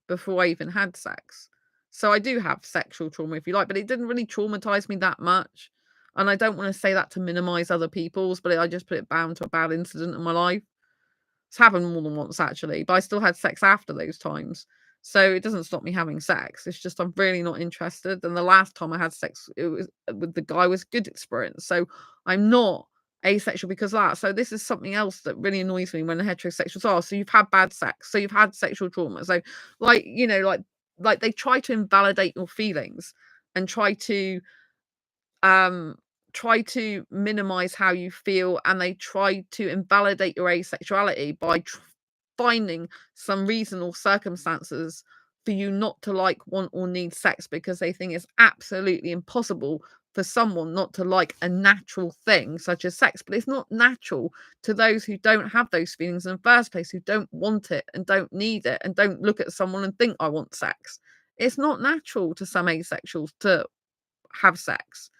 before I even had sex. So I do have sexual trauma, if you like, but it didn't really traumatize me that much. And I don't want to say that to minimize other people's, but I just put it down to a bad incident in my life. It's happened more than once actually, but I still had sex after those times. So it doesn't stop me having sex. It's just I'm really not interested. And the last time I had sex, it was with the guy, was good experience. So I'm not asexual because of that. So this is something else that really annoys me when the heterosexuals are. So you've had bad sex. So you've had sexual trauma. So like, you know, like they try to invalidate your feelings and um try to minimize how you feel, and they try to invalidate your asexuality by finding some reason or circumstances for you not to like, want, or need sex because they think it's absolutely impossible for someone not to like a natural thing such as sex. But it's not natural to those who don't have those feelings in the first place, who don't want it and don't need it and don't look at someone and think, I want sex. It's not natural to some asexuals to have sex.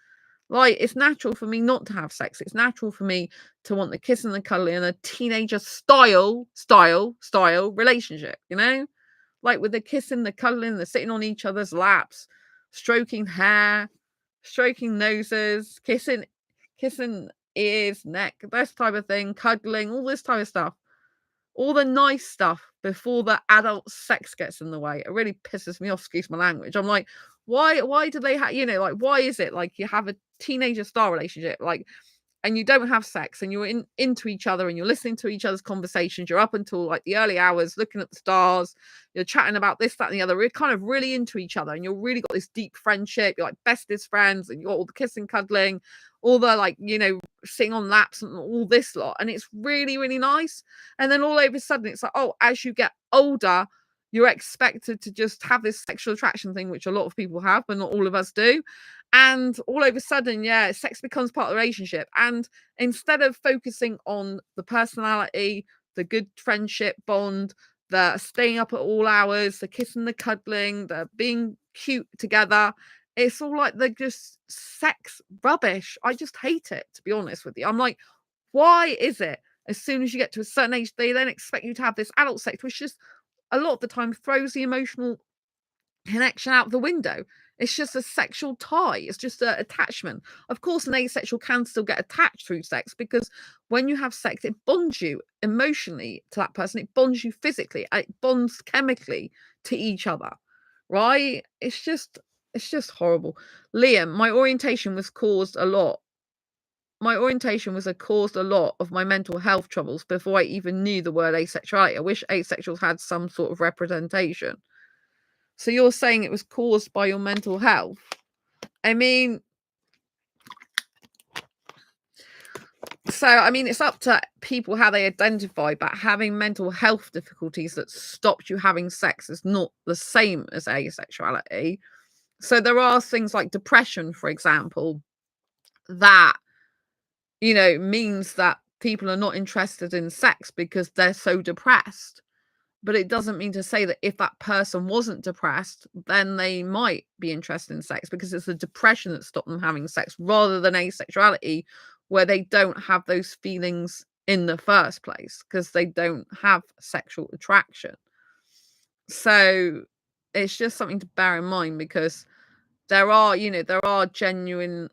Like, it's natural for me not to have sex. It's natural for me to want the kiss and the cuddling and a teenager style relationship, you know? Like with the kissing, the cuddling, the sitting on each other's laps, stroking hair, stroking noses, kissing ears, neck, this type of thing, cuddling, all this type of stuff. All the nice stuff before the adult sex gets in the way. It really pisses me off, excuse my language. I'm like, why do they have, you know, like, why is it like you have a teenager style relationship? Like, and you don't have sex and you're into each other and you're listening to each other's conversations, you're up until like the early hours looking at the stars, you're chatting about this, that, and the other. We're kind of really into each other and you're really got this deep friendship. You're like bestest friends and you got all the kissing, cuddling, all the like, sitting on laps and all this lot. And it's really, really nice. And then all over a sudden, it's like, oh, as you get older, you're expected to just have this sexual attraction thing, which a lot of people have, but not all of us do. And all of a sudden, yeah, sex becomes part of the relationship. And instead of focusing on the personality, the good friendship bond, the staying up at all hours, the kissing, the cuddling, the being cute together, it's all like the just sex rubbish. I just hate it, to be honest with you. I'm like, why is it as soon as you get to a certain age, they then expect you to have this adult sex, which just a lot of the time throws the emotional connection out the window. It's just a sexual tie. It's just an attachment. Of course, an asexual can still get attached through sex because when you have sex, it bonds you emotionally to that person. It bonds you physically. It bonds chemically to each other, right? It's just horrible. Liam, my orientation caused a lot of my mental health troubles before I even knew the word asexuality. I wish asexuals had some sort of representation. So you're saying it was caused by your mental health? I mean, it's up to people how they identify, but having mental health difficulties that stopped you having sex is not the same as asexuality. So there are things like depression, for example, that, means that people are not interested in sex because they're so depressed. But it doesn't mean to say that if that person wasn't depressed, then they might be interested in sex because it's the depression that stopped them having sex rather than asexuality, where they don't have those feelings in the first place because they don't have sexual attraction. So it's just something to bear in mind because there are genuine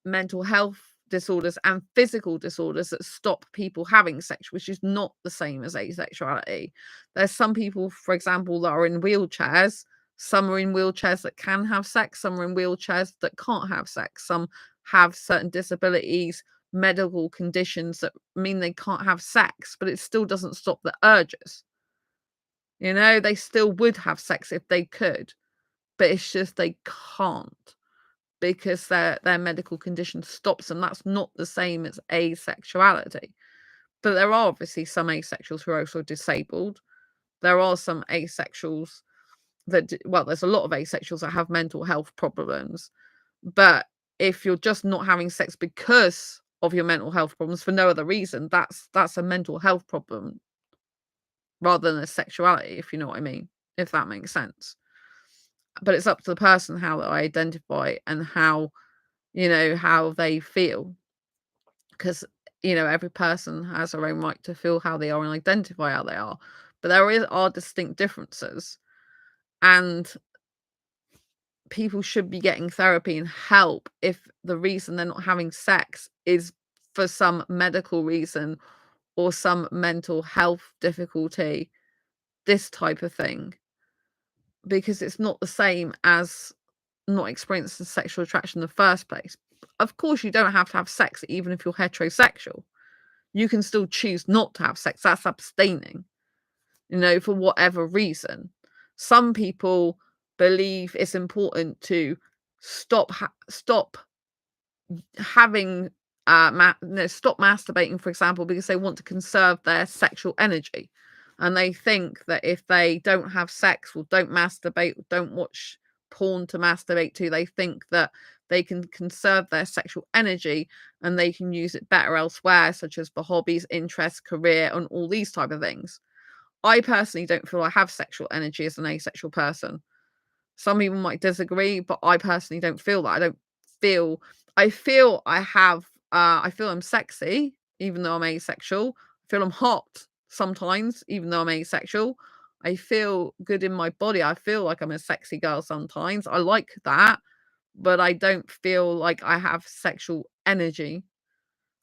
mental health disorders and physical disorders that stop people having sex, which is not the same as asexuality. There's some people, for example, that are in wheelchairs. Some are in wheelchairs that can have sex. Some are in wheelchairs that can't have sex. Some have certain disabilities, medical conditions that mean they can't have sex, but it still doesn't stop the urges. They still would have sex if they could, but it's just they can't because their medical condition stops them. That's not the same as asexuality. But there are obviously some asexuals who are also disabled. There are some asexuals there's a lot of asexuals that have mental health problems. But if you're just not having sex because of your mental health problems for no other reason, that's a mental health problem rather than a sexuality, if you know what I mean, if that makes sense. But it's up to the person how they identify and how they feel, because every person has their own right to feel how they are and identify how they are, but are distinct differences, and people should be getting therapy and help if the reason they're not having sex is for some medical reason or some mental health difficulty, this type of thing, because it's not the same as not experiencing sexual attraction in the first place. Of course, you don't have to have sex even if you're heterosexual. You can still choose not to have sex. That's abstaining, for whatever reason. Some people believe it's important to stop having stop masturbating, for example, because they want to conserve their sexual energy. And they think that if they don't have sex or don't masturbate, or don't watch porn to masturbate to, they think that they can conserve their sexual energy and they can use it better elsewhere, such as for hobbies, interests, career, and all these type of things. I personally don't feel I have sexual energy as an asexual person. Some people might disagree, but I personally don't feel that. I feel I feel I'm sexy, even though I'm asexual. I feel I'm hot sometimes, even though I'm asexual. I feel good in my body. I feel like I'm a sexy girl sometimes. I like that, but I don't feel like I have sexual energy.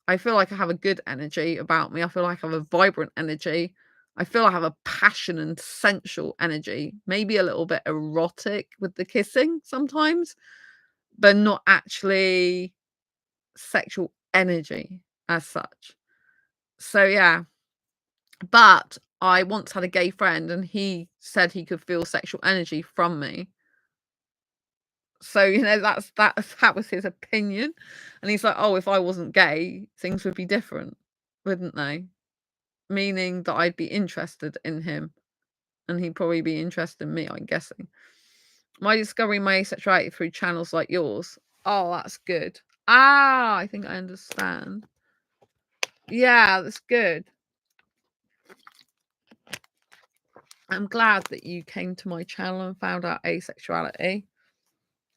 I feel like I have a good energy about me. I feel like I have a vibrant energy. I feel I have a passion and sensual energy, maybe a little bit erotic with the kissing sometimes, but not actually sexual energy as such. So yeah, but I once had a gay friend and he said he could feel sexual energy from me. So, that was his opinion. And he's like, "Oh, if I wasn't gay, things would be different, wouldn't they?" Meaning that I'd be interested in him and he'd probably be interested in me, I'm guessing. My discovering my asexuality through channels like yours. Oh, that's good. Ah, I think I understand. Yeah, that's good. I'm glad that you came to my channel and found out asexuality.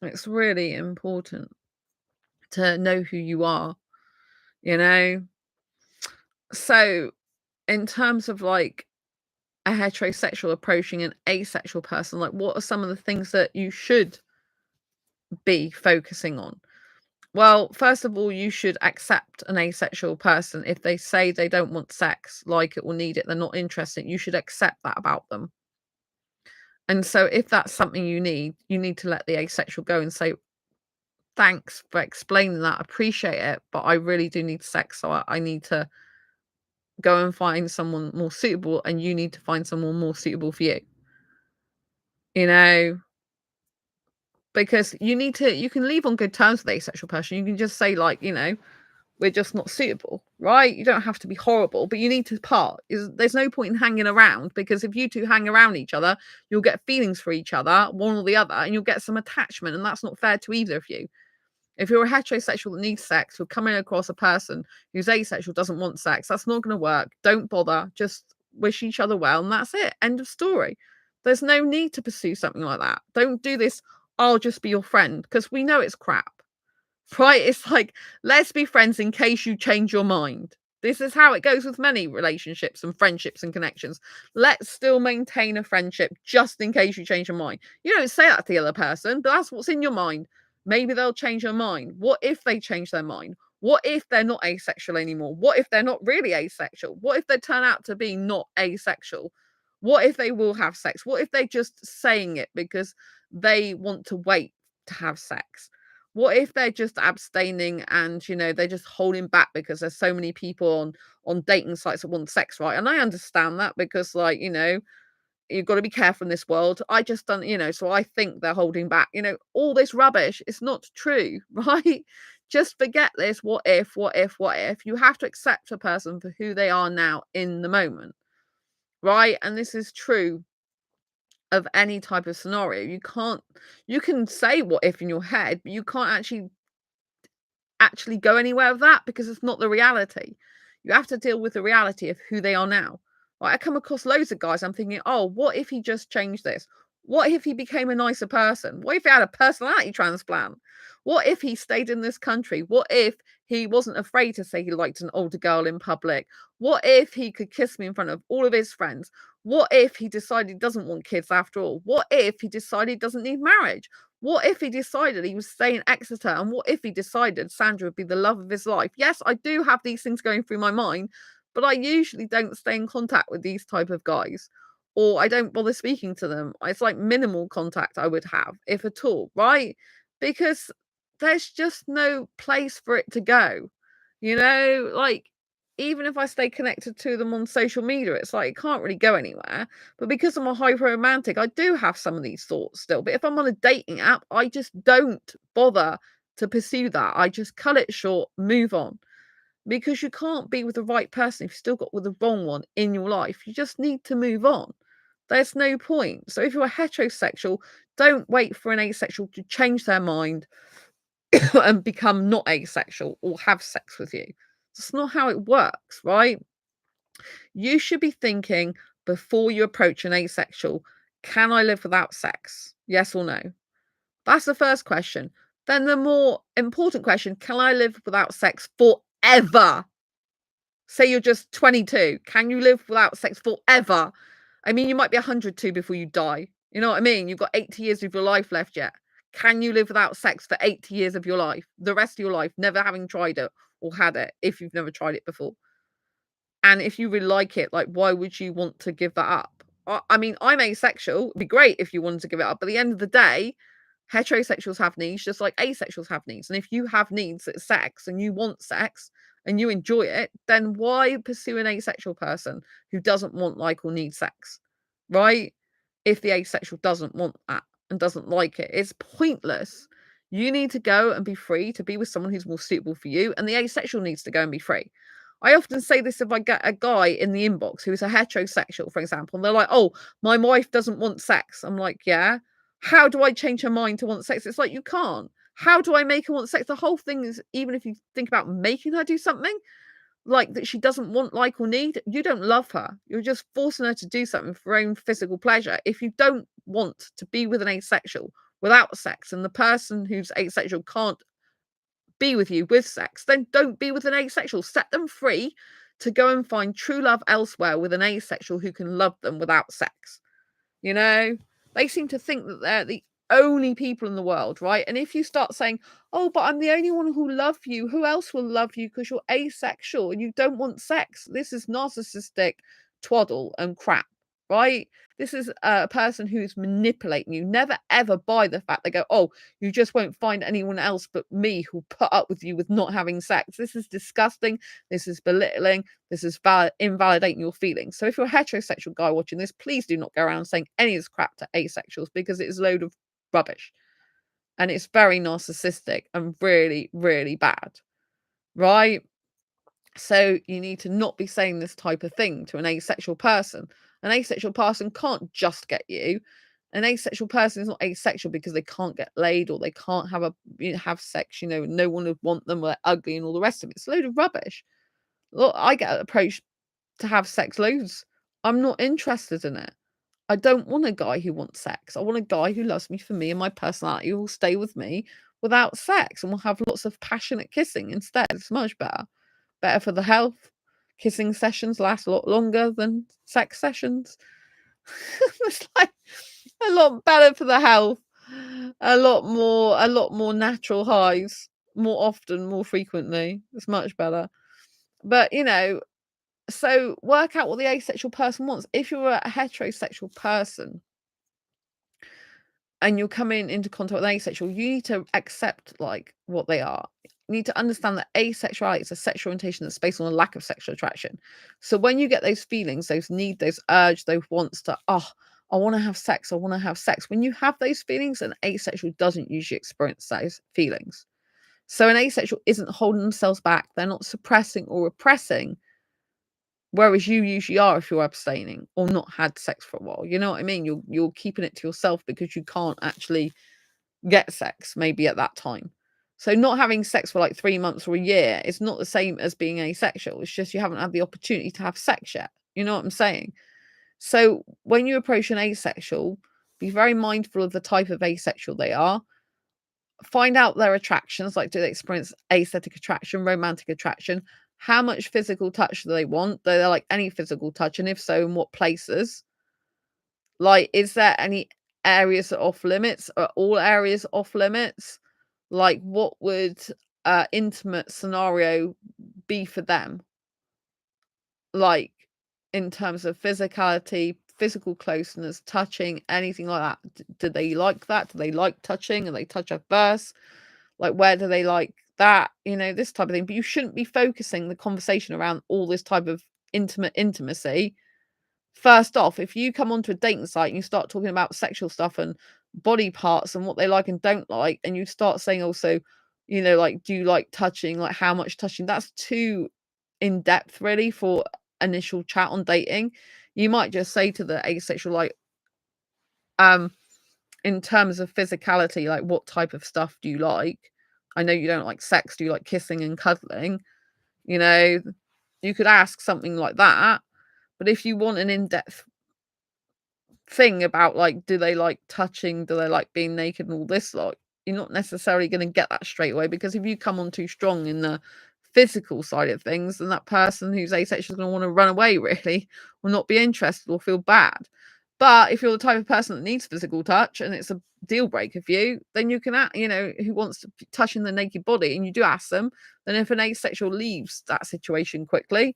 It's really important to know who you are, you know? So, in terms of like a heterosexual approaching an asexual person, like what are some of the things that you should be focusing on? Well, first of all, you should accept an asexual person. If they say they don't want sex, like it or need it, they're not interested, you should accept that about them. And so if that's something you need to let the asexual go and say, thanks for explaining that. I appreciate it, but I really do need sex. So I need to go and find someone more suitable, and you need to find someone more suitable for you. You know, because you can leave on good terms with the asexual person. You can just say, like, we're just not suitable, right? You don't have to be horrible, but you need to part. There's no point in hanging around, because if you two hang around each other, you'll get feelings for each other, one or the other, and you'll get some attachment, and that's not fair to either of you. If you're a heterosexual that needs sex, you're coming across a person who's asexual, doesn't want sex, that's not going to work. Don't bother. Just wish each other well, and that's it. End of story. There's no need to pursue something like that. Don't do this, I'll just be your friend, because we know it's crap. Right? It's like, let's be friends in case you change your mind. This is how it goes with many relationships and friendships and connections. Let's still maintain a friendship just in case you change your mind. You don't say that to the other person, but that's what's in your mind. Maybe they'll change their mind. What if they change their mind? What if they're not asexual anymore? What if they're not really asexual? What if they turn out to be not asexual? What if they will have sex? What if they're just saying it because they want to wait to have sex? What if they're just abstaining and, they're just holding back because there's so many people on dating sites that want sex, right? And I understand that, because, like, you've got to be careful in this world. I just don't, so I think they're holding back. All this rubbish, it's not true, right? Just forget this. What if, what if, what if? You have to accept a person for who they are now in the moment, right? And this is true of any type of scenario. You can say what if in your head, but you can't actually go anywhere with that, because it's not the reality. You have to deal with the reality of who they are now. Like, I come across loads of guys, I'm thinking, oh, what if he just changed this? What if he became a nicer person? What if he had a personality transplant? What if he stayed in this country? What if he wasn't afraid to say he liked an older girl in public? What if he could kiss me in front of all of his friends? What if he decided he doesn't want kids after all? What if he decided he doesn't need marriage? What if he decided he was staying in Exeter? And what if he decided Sandra would be the love of his life? Yes, I do have these things going through my mind, but I usually don't stay in contact with these type of guys, or I don't bother speaking to them. It's like minimal contact I would have, if at all, right? Because there's just no place for it to go. Like, even if I stay connected to them on social media, it's like it can't really go anywhere. But because I'm a hyper romantic, I do have some of these thoughts still. But if I'm on a dating app, I just don't bother to pursue that. I just cut it short, move on. Because you can't be with the right person if you've still got with the wrong one in your life. You just need to move on. There's no point. So if you're a heterosexual, don't wait for an asexual to change their mind and become not asexual or have sex with you. That's not how it works, right? You should be thinking, before you approach an asexual, can I live without sex? Yes or no? That's the first question. Then the more important question, can I live without sex forever? Say you're just 22. Can you live without sex forever? I mean, you might be 102 before you die. You know what I mean? You've got 80 years of your life left yet. Can you live without sex for 80 years of your life? The rest of your life, never having tried it or had it, if you've never tried it before. And if you really like it, like, why would you want to give that up? I mean, I'm asexual. It'd be great if you wanted to give it up. But at the end of the day, Heterosexuals have needs just like asexuals have needs. And if you have needs at sex and you want sex and you enjoy it, then why pursue an asexual person who doesn't want, like, or need sex? Right? If the asexual doesn't want that and doesn't like it, it's pointless. You need to go and be free to be with someone who's more suitable for you, and the asexual needs to go and be free. I often say this if I get a guy in the inbox who's a heterosexual, for example, and they're like, "Oh, my wife doesn't want sex." I'm like, "Yeah. How do I change her mind to want sex?" It's like, you can't. How do I make her want sex? The whole thing is, even if you think about making her do something like that she doesn't want, like, or need, you don't love her. You're just forcing her to do something for her own physical pleasure. If you don't want to be with an asexual without sex, and the person who's asexual can't be with you with sex, then don't be with an asexual. Set them free to go and find true love elsewhere with an asexual who can love them without sex. You know, they seem to think that they're the only people in the world, right? And if you start saying, "Oh, but I'm the only one who love you. Who else will love you because you're asexual and you don't want sex?" This is narcissistic twaddle and crap, right? This is a person who's manipulating you. Never ever buy the fact they go, "Oh, you just won't find anyone else but me who'll put up with you with not having sex." This is disgusting. This is belittling. This is invalidating your feelings. So if you're a heterosexual guy watching this, please do not go around saying any of this crap to asexuals, because it is a load of rubbish. And it's very narcissistic and really, really bad. Right? So you need to not be saying this type of thing to an asexual person. An asexual person can't just get you. An asexual person is not asexual because they can't get laid or they can't have sex. No one would want them, or they're ugly and all the rest of it. It's a load of rubbish. Look, I get approached to have sex loads. I'm not interested in it. I don't want a guy who wants sex. I want a guy who loves me for me and my personality, who will stay with me without sex, and we'll have lots of passionate kissing instead. It's much better. Better for the health. Kissing sessions last a lot longer than sex sessions. It's like a lot better for the health. A lot more natural highs, more often, more frequently. It's much better. But so work out what the asexual person wants. If you're a heterosexual person and you're coming into contact with an asexual, you need to accept, like, what they are. You need to understand that asexuality is a sexual orientation that's based on a lack of sexual attraction. So when you get those feelings, those need, those urge, those wants to, "Oh, I want to have sex, I want to have sex." When you have those feelings, an asexual doesn't usually experience those feelings. So an asexual isn't holding themselves back. They're not suppressing or repressing. Whereas you usually are if you're abstaining or not had sex for a while. You know what I mean? You're keeping it to yourself because you can't actually get sex maybe at that time. So not having sex for like 3 months or a year is not the same as being asexual. It's just you haven't had the opportunity to have sex yet. You know what I'm saying? So when you approach an asexual, be very mindful of the type of asexual they are. Find out their attractions, like, do they experience aesthetic attraction, romantic attraction? How much physical touch do they want? Do they like any physical touch? And if so, in what places? Like, is there any areas that are off limits? Are all areas off limits? Like, what would intimate scenario be for them? Like, in terms of physicality, physical closeness, touching, anything like that. Do they like that? Do they like touching? Are they touch averse? Like, where do they like that? This type of thing. But you shouldn't be focusing the conversation around all this type of intimacy. First off, if you come onto a dating site and you start talking about sexual stuff and body parts and what they like and don't like, and you start saying also, like, do you like touching? Like, how much touching? That's too in depth, really, for initial chat on dating. You might just say to the asexual, like, in terms of physicality, like, what type of stuff do you like? I know you don't like sex. Do you like kissing and cuddling? You could ask something like that. But if you want an in-depth thing about, like, do they like touching? Do they like being naked and all this, like, you're not necessarily going to get that straight away, because if you come on too strong in the physical side of things, then that person who's asexual is going to want to run away, really, or not be interested or feel bad. But if you're the type of person that needs physical touch and it's a deal breaker for you, then you can who wants to touch in the naked body, and you do ask them. Then if an asexual leaves that situation quickly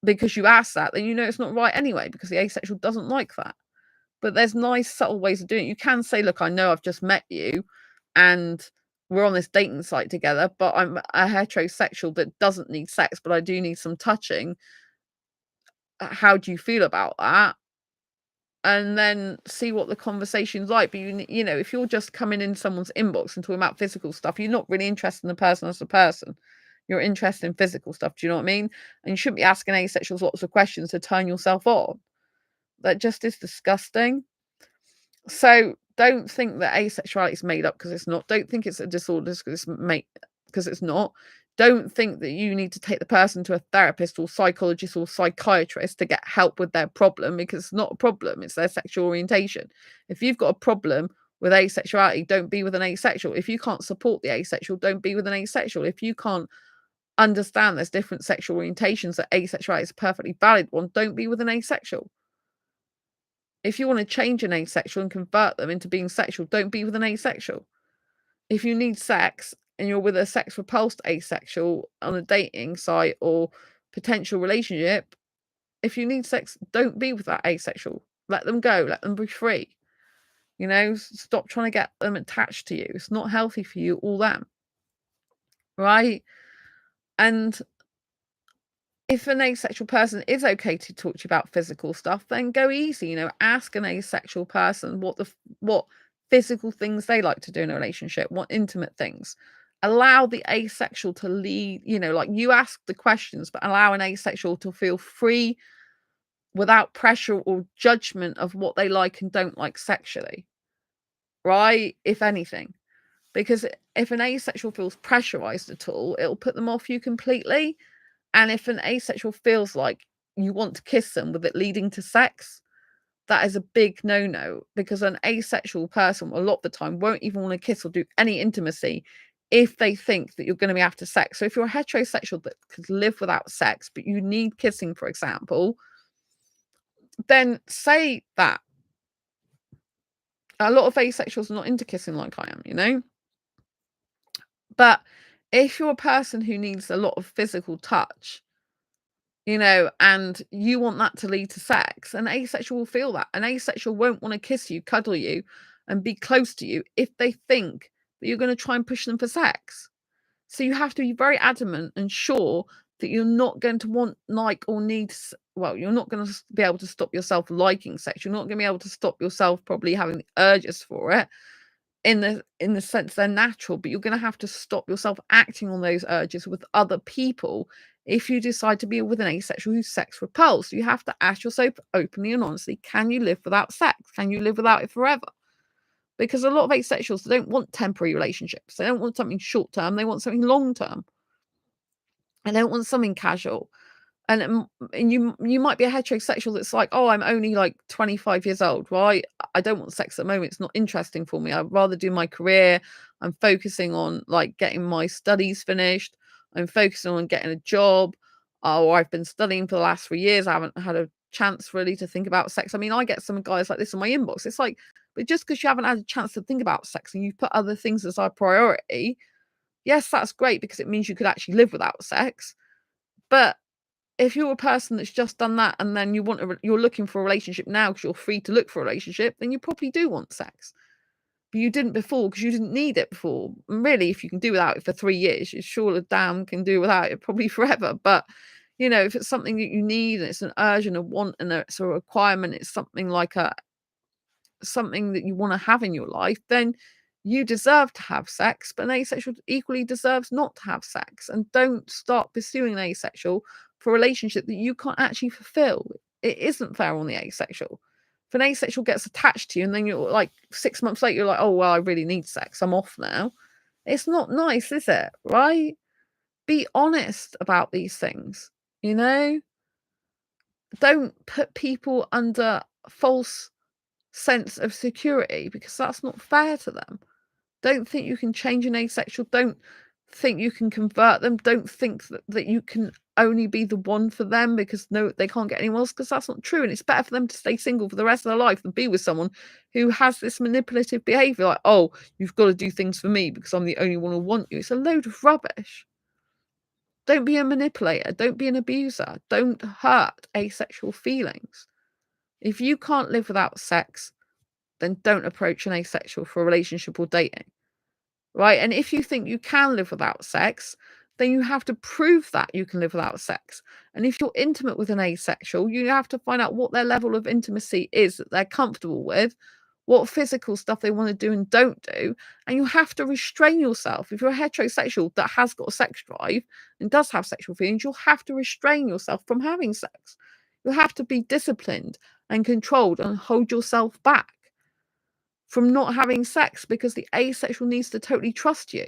because you ask that, then it's not right anyway, because the asexual doesn't like that. But there's nice, subtle ways of doing it. You can say, "Look, I know I've just met you, and we're on this dating site together, but I'm a heterosexual that doesn't need sex, but I do need some touching. How do you feel about that?" And then see what the conversation's like. But you know, if you're just coming in someone's inbox and talking about physical stuff, you're not really interested in the person as a person. You're interested in physical stuff. Do you know what I mean? And you shouldn't be asking asexuals lots of questions to turn yourself on. That just is disgusting. So don't think that asexuality is made up, because it's not. Don't think it's a disorder because it's not. Don't think that you need to take the person to a therapist or psychologist or psychiatrist to get help with their problem, because it's not a problem. It's their sexual orientation. If you've got a problem with asexuality, don't be with an asexual. If you can't support the asexual, don't be with an asexual. If you can't understand there's different sexual orientations, that asexuality is a perfectly valid one, don't be with an asexual. If you want to change an asexual and convert them into being sexual, don't be with an asexual. If you need sex and you're with a sex repulsed asexual on a dating site or potential relationship, if you need sex, don't be with that asexual. Let them go, let them be free. You know, stop trying to get them attached to you. It's not healthy for you or them. Right? And if an asexual person is okay to talk to you about physical stuff, then go easy. You know, ask an asexual person what physical things they like to do in a relationship, what intimate things. Allow the asexual to lead. You know, like, you ask the questions, but allow an asexual to feel free without pressure or judgment of what they like and don't like sexually. Right? If anything, because if an asexual feels pressurized at all, it'll put them off you completely. And if an asexual feels like you want to kiss them with it leading to sex, that is a big no-no, because an asexual person a lot of the time won't even want to kiss or do any intimacy if they think that you're going to be after sex. So if you're a heterosexual that could live without sex, but you need kissing, for example, then say that. A lot of asexuals are not into kissing like I am, you know? But if you're a person who needs a lot of physical touch, you know, and you want that to lead to sex, an asexual will feel that. An asexual won't want to kiss you, cuddle you, and be close to you if they think that you're going to try and push them for sex. So you have to be very adamant and sure that you're not going to want, like, or need, well, you're not going to be able to stop yourself liking sex. You're not going to be able to stop yourself probably having the urges for it, in the sense they're natural, but you're going to have to stop yourself acting on those urges with other people if you decide to be with an asexual who's sex repulsed. You have to ask yourself openly and honestly, can you live without sex? Can you live without it forever? Because a lot of asexuals, they don't want temporary relationships. They don't want something short term. They want something long term. And they don't want something casual. And you might be a heterosexual that's like, "Oh, I'm only, like, 25 years old, right? I don't want sex at the moment. It's not interesting for me. I'd rather do my career. I'm focusing on, like, getting my studies finished. I'm focusing on getting a job. Or I've been studying for the last 3 years. I haven't had a chance really to think about sex." I mean, I get some guys like this in my inbox. It's like, but just because you haven't had a chance to think about sex and you've put other things as a priority, yes, that's great, because it means you could actually live without sex. But if you're a person that's just done that, and then you're looking for a relationship now because you're free to look for a relationship, then you probably do want sex. But you didn't before because you didn't need it before. And really, if you can do without it for 3 years, you sure as damn can do without it probably forever. But, you know, if it's something that you need and it's an urge and a want and it's a requirement, it's something like something that you want to have in your life, then you deserve to have sex. But an asexual equally deserves not to have sex. And don't start pursuing an asexual for a relationship that you can't actually fulfill. It isn't fair on the asexual. If an asexual gets attached to you and then you're like 6 months later, you're like, "Oh, well, I really need sex. I'm off now." It's not nice, is it? Right? Be honest about these things. You know, don't put people under false sense of security, because that's not fair to them. Don't think you can change an asexual. Don't think you can convert them. Don't think that you can only be the one for them because no, they can't get anyone else, because that's not true. And it's better for them to stay single for the rest of their life than be with someone who has this manipulative behavior, like, "Oh, you've got to do things for me because I'm the only one who want you." It's a load of rubbish. Don't be a manipulator. Don't be an abuser. Don't hurt asexual feelings. If you can't live without sex, then don't approach an asexual for a relationship or dating, right? And if you think you can live without sex, then you have to prove that you can live without sex. And if you're intimate with an asexual, you have to find out what their level of intimacy is that they're comfortable with, what physical stuff they want to do and don't do. And you have to restrain yourself. If you're a heterosexual that has got a sex drive and does have sexual feelings, you'll have to restrain yourself from having sex. You'll have to be disciplined and controlled and hold yourself back from not having sex, because the asexual needs to totally trust you.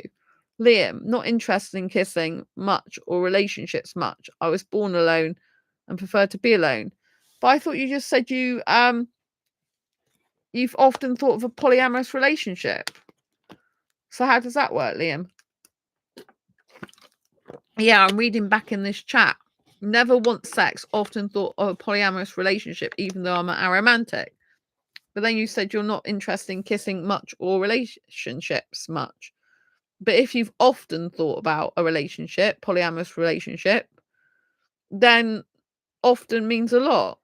Liam, not interested in kissing much or relationships much. I was born alone and prefer to be alone. But I thought you just said you've often thought of a polyamorous relationship. So how does that work, Liam? Yeah, I'm reading back in this chat. Never want sex, often thought of a polyamorous relationship, even though I'm aromantic. But then you said you're not interested in kissing much or relationships much. But if you've often thought about a relationship, polyamorous relationship, then often means a lot.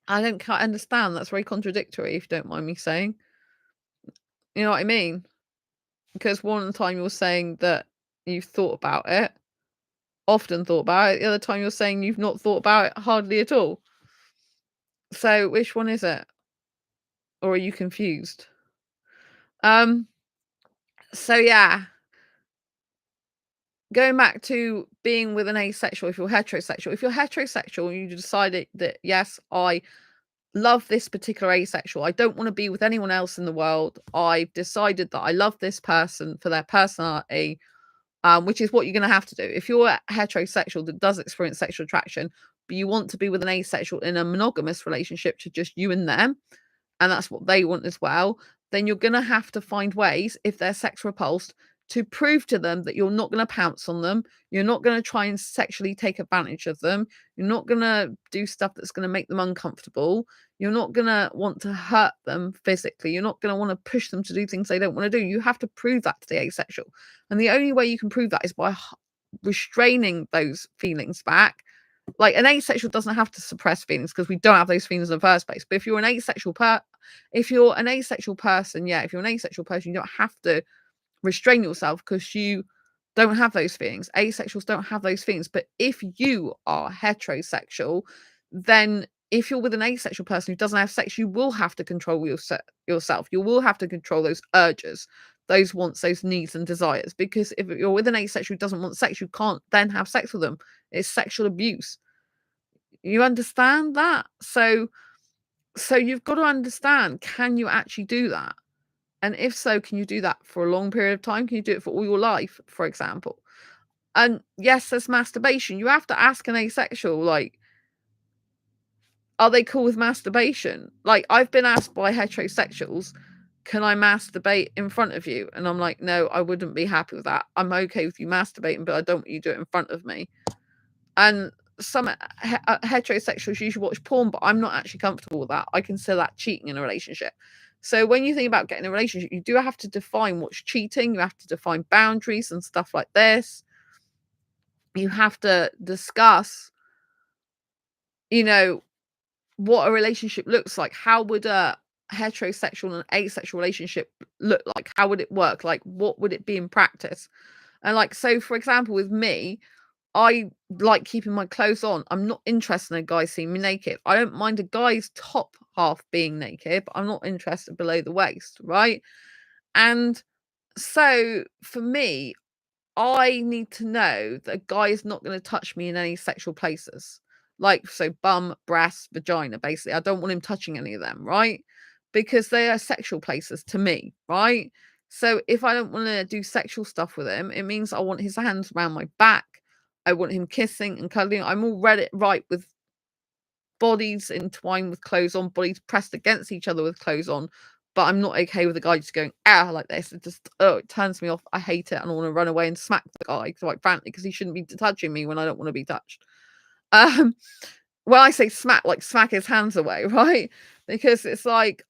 I don't quite understand. That's very contradictory, if you don't mind me saying. You know what I mean? Because one time you're saying that you've thought about it, often thought about it. The other time you're saying you've not thought about it hardly at all. So which one is it? Or are you confused? So yeah. Going back to being with an asexual, if you're heterosexual, you decided that, yes, I love this particular asexual. I don't want to be with anyone else in the world. I've decided that I love this person for their personality, which is what you're going to have to do. If you're a heterosexual that does experience sexual attraction, but you want to be with an asexual in a monogamous relationship to just you and them, and that's what they want as well, then you're going to have to find ways, if they're sex repulsed, to prove to them that you're not going to pounce on them. You're not going to try and sexually take advantage of them. You're not going to do stuff that's going to make them uncomfortable. You're not going to want to hurt them physically. You're not going to want to push them to do things they don't want to do. You have to prove that to the asexual. And the only way you can prove that is by restraining those feelings back. Like, an asexual doesn't have to suppress feelings, because we don't have those feelings in the first place. But if you're an asexual person, you don't have to restrain yourself, because you don't have those feelings. Asexuals don't have those feelings. But if you are heterosexual, then if you're with an asexual person who doesn't have sex, you will have to control yourself. You will have to control those urges, those wants, those needs and desires. Because if you're with an asexual who doesn't want sex, you can't then have sex with them. It's sexual abuse. You understand that? So you've got to understand, can you actually do that? And if so, can you do that for a long period of time? Can you do it for all your life, for example? And yes, there's masturbation. You have to ask an asexual, like, are they cool with masturbation? Like, I've been asked by heterosexuals, can I masturbate in front of you? And I'm like, no, I wouldn't be happy with that. I'm okay with you masturbating, but I don't want you to do it in front of me. And some heterosexuals usually watch porn, but I'm not actually comfortable with that. I consider that cheating in a relationship. So when you think about getting a relationship, you do have to define what's cheating. You have to define boundaries and stuff like this. You have to discuss, what a relationship looks like. How would a heterosexual and asexual relationship look like? How would it work? Like, what would it be in practice? And like, so for example, with me, I like keeping my clothes on. I'm not interested in a guy seeing me naked. I don't mind a guy's top half being naked, but I'm not interested below the waist, right? And so for me, I need to know that a guy is not going to touch me in any sexual places. Like, so bum, breast, vagina, basically. I don't want him touching any of them, right? Because they are sexual places to me, right? So if I don't want to do sexual stuff with him, it means I want his hands around my back. I want him kissing and cuddling. I'm all right with bodies entwined with clothes on, bodies pressed against each other with clothes on. But I'm not okay with a guy just going, like this. It just, it turns me off. I hate it. And I want to run away and smack the guy, quite frankly, because he shouldn't be touching me when I don't want to be touched. Well, I say smack, like smack his hands away, right? Because it's like,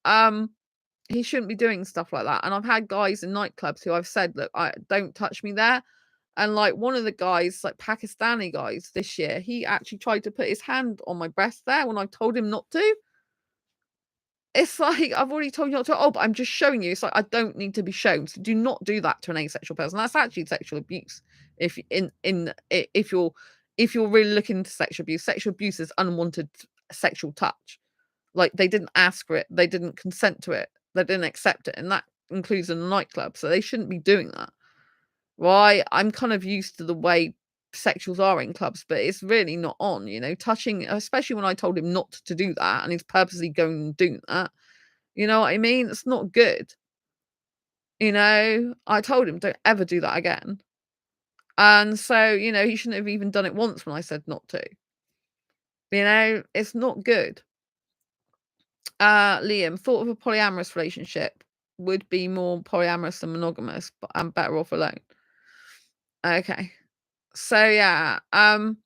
he shouldn't be doing stuff like that. And I've had guys in nightclubs who I've said, look, don't touch me there. And like one of the guys, like Pakistani guys this year, he actually tried to put his hand on my breast there when I told him not to. It's like, I've already told you not to. Oh, but I'm just showing you. It's like, I don't need to be shown. So do not do that to an asexual person. That's actually sexual abuse. If if you're really looking into sexual abuse is unwanted sexual touch. Like, they didn't ask for it, they didn't consent to it, they didn't accept it, and that includes in a nightclub. So they shouldn't be doing that. Right? I'm kind of used to the way sexuals are in clubs, but it's really not on, touching, especially when I told him not to do that and he's purposely going and doing that. You know what I mean? It's not good. I told him, don't ever do that again. And so, he shouldn't have even done it once when I said not to. It's not good. Liam, thought of a polyamorous relationship would be more polyamorous than monogamous, but I'm better off alone. Okay. So yeah, and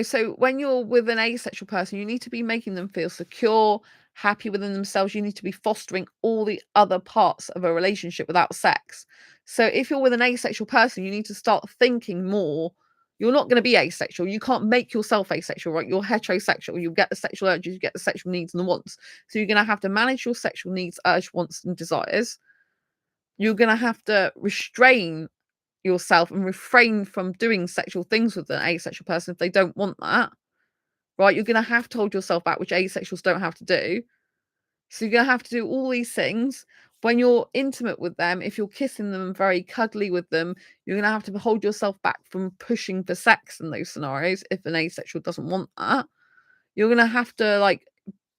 so when you're with an asexual person, you need to be making them feel secure, happy within themselves. You need to be fostering all the other parts of a relationship without sex. So if you're with an asexual person, you need to start thinking more. You're not going to be asexual. You can't make yourself asexual, right? You're heterosexual. You get the sexual urges, you get the sexual needs and the wants. So you're going to have to manage your sexual needs, urge, wants, and desires. You're going to have to restrain yourself and refrain from doing sexual things with an asexual person if they don't want that, right? You're going to have to hold yourself back, which asexuals don't have to do. So you're going to have to do all these things. When you're intimate with them, if you're kissing them and very cuddly with them, you're going to have to hold yourself back from pushing for sex in those scenarios if an asexual doesn't want that. You're going to have to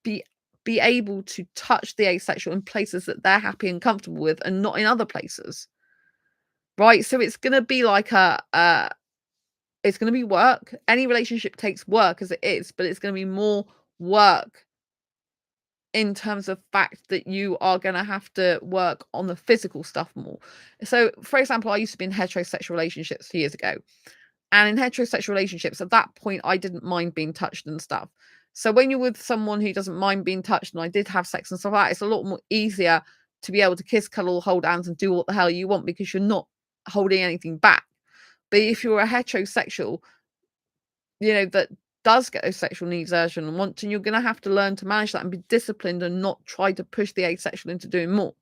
be be able to touch the asexual in places that they're happy and comfortable with and not in other places. Right? So it's going to be like it's going to be work. Any relationship takes work as it is, but it's going to be more work in terms of fact that you are going to have to work on the physical stuff more. So, for example, I used to be in heterosexual relationships years ago. And in heterosexual relationships, at that point, I didn't mind being touched and stuff. So when you're with someone who doesn't mind being touched, and I did have sex and stuff like that, it's a lot more easier to be able to kiss, cuddle, hold hands, and do what the hell you want because you're not holding anything back. But if you're a heterosexual, that does get those sexual needs, urgent and wants, and you're going to have to learn to manage that and be disciplined and not try to push the asexual into doing more.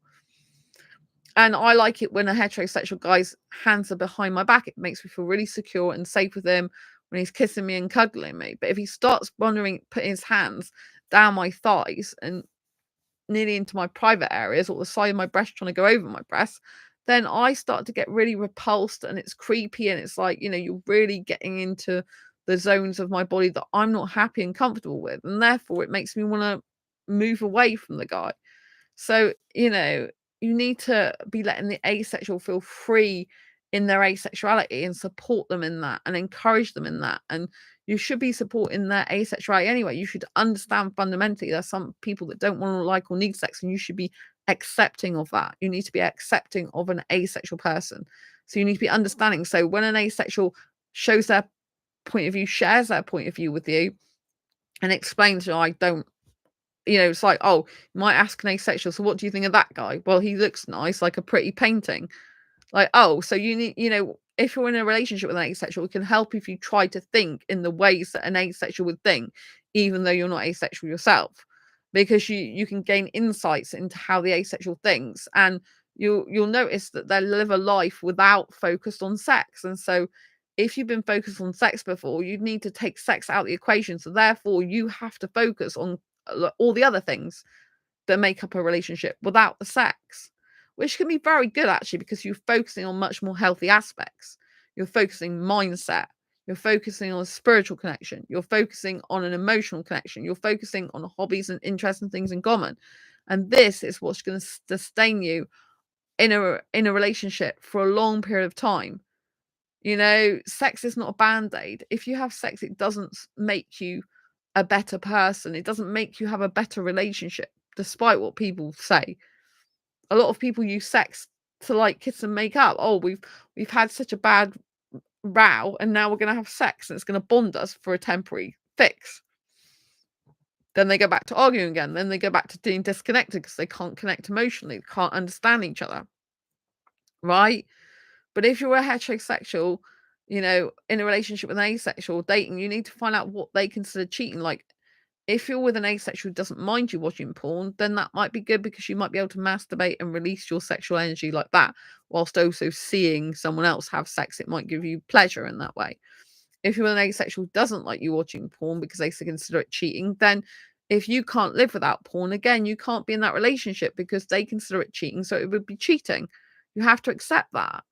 And I like it when a heterosexual guy's hands are behind my back. It makes me feel really secure and safe with him when he's kissing me and cuddling me. But if he starts putting his hands down my thighs and nearly into my private areas or the side of my breast, trying to go over my breast, then I start to get really repulsed and it's creepy. And it's like, you're really getting into the zones of my body that I'm not happy and comfortable with. And therefore, it makes me want to move away from the guy. So, you need to be letting the asexual feel free in their asexuality and support them in that and encourage them in that. And you should be supporting their asexuality anyway. You should understand fundamentally there's some people that don't want to like or need sex, and you should be accepting of that. You need to be accepting of an asexual person. So you need to be understanding. So when an asexual shows their point of view, shares their point of view with you, and explains, I don't, it's like, oh, you might ask an asexual, so what do you think of that guy? Well, he looks nice, like a pretty painting. Like, oh, so you need, if you're in a relationship with an asexual, it can help if you try to think in the ways that an asexual would think, even though you're not asexual yourself, because you can gain insights into how the asexual thinks, and you'll notice that they live a life without focused on sex. And so if you've been focused on sex before, you need to take sex out of the equation. So therefore you have to focus on all the other things that make up a relationship without the sex, which can be very good actually, because you're focusing on much more healthy aspects. You're focusing mindset, you're focusing on a spiritual connection, you're focusing on an emotional connection, you're focusing on hobbies and interests and things in common. And this is what's going to sustain you in a relationship for a long period of time. Sex is not a band-aid. If you have sex, it doesn't make you a better person. It doesn't make you have a better relationship, despite what people say. A lot of people use sex to kiss and make up. Oh, we've had such a bad row, and now we're gonna have sex, and it's gonna bond us for a temporary fix. Then they go back to arguing again. Then they go back to being disconnected because they can't connect emotionally, they can't understand each other. Right? But if you're a heterosexual, in a relationship with an asexual dating, you need to find out what they consider cheating. Like, If you're with an asexual who doesn't mind you watching porn, then that might be good because you might be able to masturbate and release your sexual energy like that, whilst also seeing someone else have sex. It might give you pleasure in that way. If you're an asexual who doesn't like you watching porn because they consider it cheating, then if you can't live without porn, again, you can't be in that relationship because they consider it cheating. So it would be cheating. You have to accept that.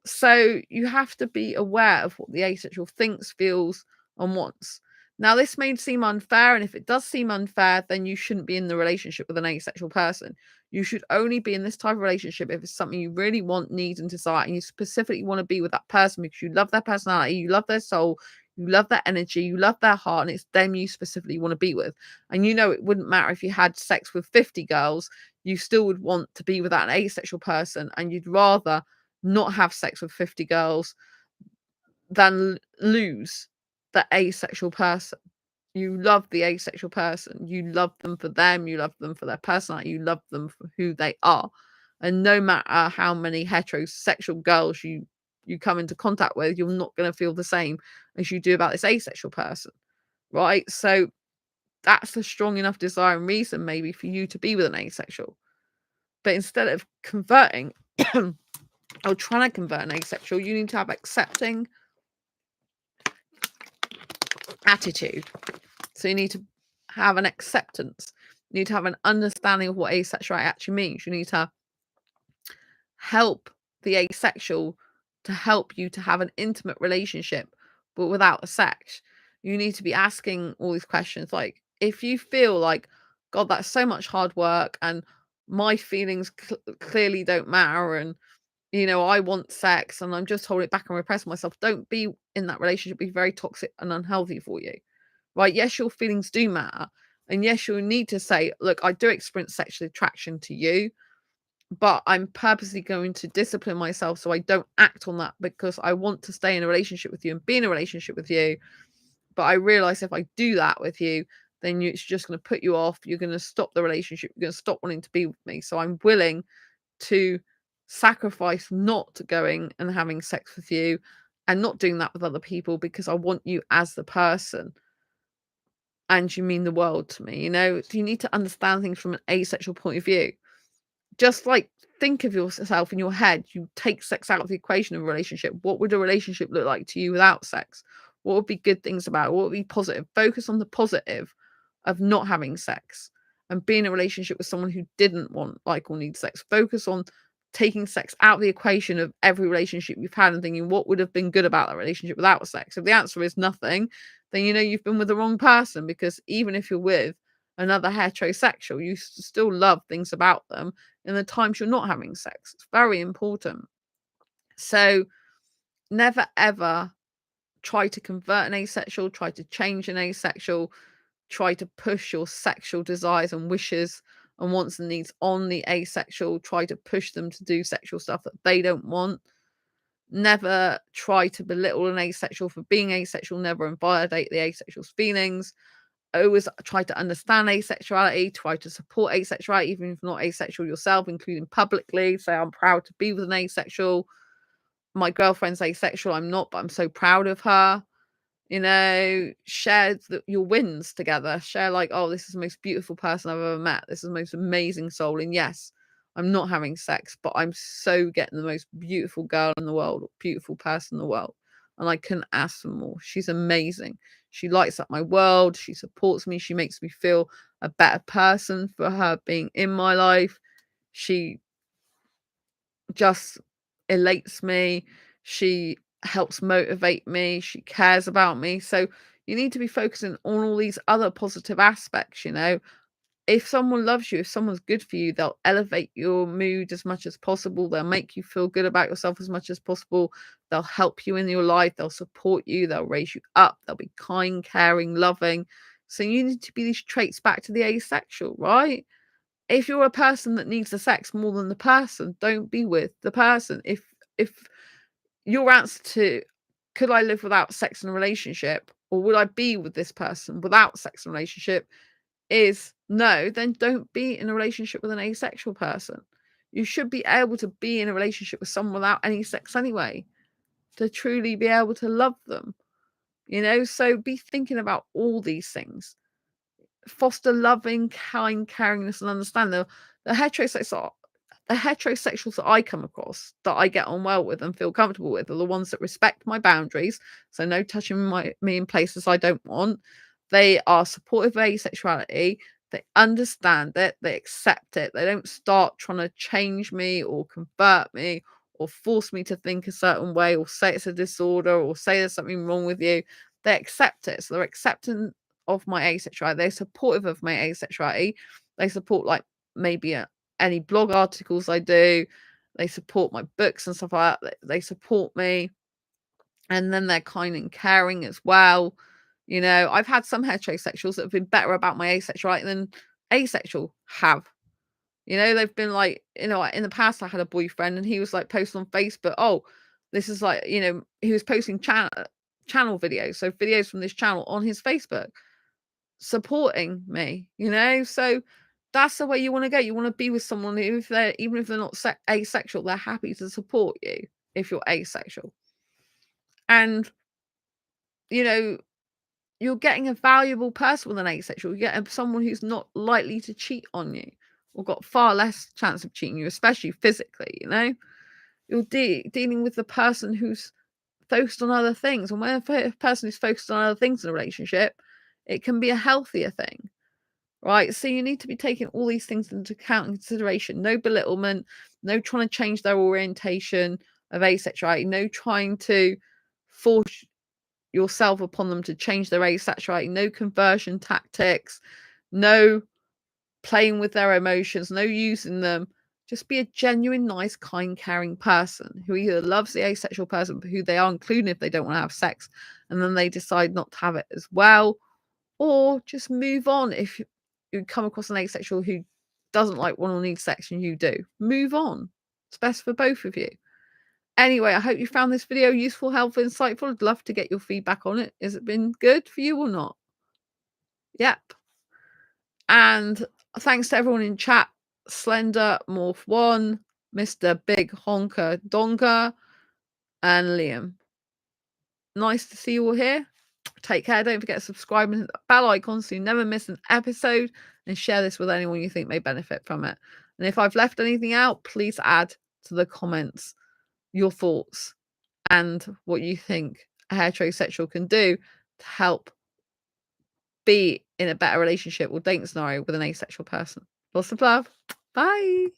So you have to be aware of what the asexual thinks, feels, and wants. Now, this may seem unfair, and if it does seem unfair, then you shouldn't be in the relationship with an asexual person. You should only be in this type of relationship if it's something you really want, need, and desire, and you specifically want to be with that person because you love their personality, you love their soul, you love their energy, you love their heart, and it's them you specifically want to be with. And you know it wouldn't matter if you had sex with 50 girls, you still would want to be with that asexual person, and you'd rather not have sex with 50 girls than lose the asexual person. You love the asexual person. You love them for them. You love them for their personality. You love them for who they are. And no matter how many heterosexual girls you come into contact with, you're not going to feel the same as you do about this asexual person, right? So that's a strong enough desire and reason maybe for you to be with an asexual. But instead of converting or trying to convert an asexual, you need to have accepting attitude. So you need to have an acceptance. You need to have an understanding of what asexuality actually means. You need to help the asexual to help you to have an intimate relationship, but without the sex. You need to be asking all these questions. Like, if you feel like, God, that's so much hard work and my feelings clearly don't matter, and I want sex and I'm just holding it back and repressing myself. Don't be in that relationship. Be very toxic and unhealthy for you, right? Yes, your feelings do matter. And yes, you'll need to say, look, I do experience sexual attraction to you, but I'm purposely going to discipline myself so I don't act on that because I want to stay in a relationship with you and be in a relationship with you. But I realize if I do that with you, then it's just going to put you off. You're going to stop the relationship. You're going to stop wanting to be with me. So I'm willing to sacrifice not going and having sex with you and not doing that with other people because I want you as the person and you mean the world to me. You need to understand things from an asexual point of view. Just like, think of yourself in your head. You take sex out of the equation of a relationship. What would a relationship look like to you without sex? What would be good things about it? What would be positive? Focus on the positive of not having sex and being in a relationship with someone who didn't want, like, or need sex. Focus on taking sex out of the equation of every relationship you've had and thinking what would have been good about that relationship without sex. If the answer is nothing, then you've been with the wrong person, because even if you're with another heterosexual, you still love things about them in the times you're not having sex. It's very important. So never ever try to convert an asexual, try to change an asexual, try to push your sexual desires and wishes and wants and needs on the asexual, try to push them to do sexual stuff that they don't want. Never try to belittle an asexual for being asexual, never invalidate the asexual's feelings. Always try to understand asexuality, try to support asexuality, even if you're not asexual yourself, including publicly. Say, I'm proud to be with an asexual. My girlfriend's asexual, I'm not, but I'm so proud of her. Share your wins together. Share, like, oh, this is the most beautiful person I've ever met. This is the most amazing soul. And yes, I'm not having sex, but I'm so getting the most beautiful girl in the world, or beautiful person in the world. And I couldn't ask for more. She's amazing. She lights up my world. She supports me. She makes me feel a better person for her being in my life. She just elates me. She helps motivate me. She cares about me. So you need to be focusing on all these other positive aspects. If someone loves you, if someone's good for you, they'll elevate your mood as much as possible. They'll make you feel good about yourself as much as possible. They'll help you in your life. They'll support you. They'll raise you up. They'll be kind, caring, loving. So you need to be these traits back to the asexual, right? If you're a person that needs the sex more than the person, don't be with the person. If your answer to, could I live without sex in a relationship, or would I be with this person without sex in a relationship, is no, then don't be in a relationship with an asexual person. You should be able to be in a relationship with someone without any sex anyway, to truly be able to love them. So be thinking about all these things. foster loving, kind, caringness, and understanding. The heterosexuals that I come across that I get on well with and feel comfortable with are the ones that respect my boundaries. So no touching me in places I don't want. They are supportive of asexuality. They understand it. They accept it. They don't start trying to change me or convert me or force me to think a certain way or say it's a disorder or say there's something wrong with you. They accept it. So they're accepting of my asexuality. They're supportive of my asexuality. They support like maybe any blog articles I do. They support my books and stuff like that. They support me. And then they're kind and caring as well. You know, I've had some heterosexuals that have been better about my asexuality than asexual have. You know, they've been like, you know, in the past I had a boyfriend and he was like posting on Facebook, oh, this is like, you know, he was posting channel videos, so videos from this channel on his Facebook, supporting me, you know. So that's the way you want to go. You want to be with someone who, if they're even if they're not asexual, they're happy to support you if you're asexual. And you know, you're getting a valuable person with an asexual. You get someone who's not likely to cheat on you or got far less chance of cheating you, especially physically, you know. You're dealing with the person who's focused on other things. And when a person is focused on other things in a relationship, it can be a healthier thing, right? So you need to be taking all these things into account and consideration. No belittlement, no trying to change their orientation of asexuality, no trying to force yourself upon them to change their asexuality, no conversion tactics, no playing with their emotions, no using them. Just be a genuine, nice, kind, caring person who either loves the asexual person, who they are, including if they don't want to have sex, and then they decide not to have it as well, or just move on if you come across an asexual who doesn't like, want, or need sex and you do. Move on. It's best for both of you. Anyway, I hope you found this video useful, helpful, insightful. I'd love to get your feedback on it. Has it been good for you or not? Yep. And thanks to everyone in chat. Slender, Morph1, Mr. Big Honker Donker, and Liam. Nice to see you all here. Take care. Don't forget to subscribe and hit the bell icon so you never miss an episode, and share this with anyone you think may benefit from it. And if I've left anything out, please add to the comments your thoughts and what you think a heterosexual can do to help be in a better relationship or dating scenario with an asexual person. Lots of love. Bye.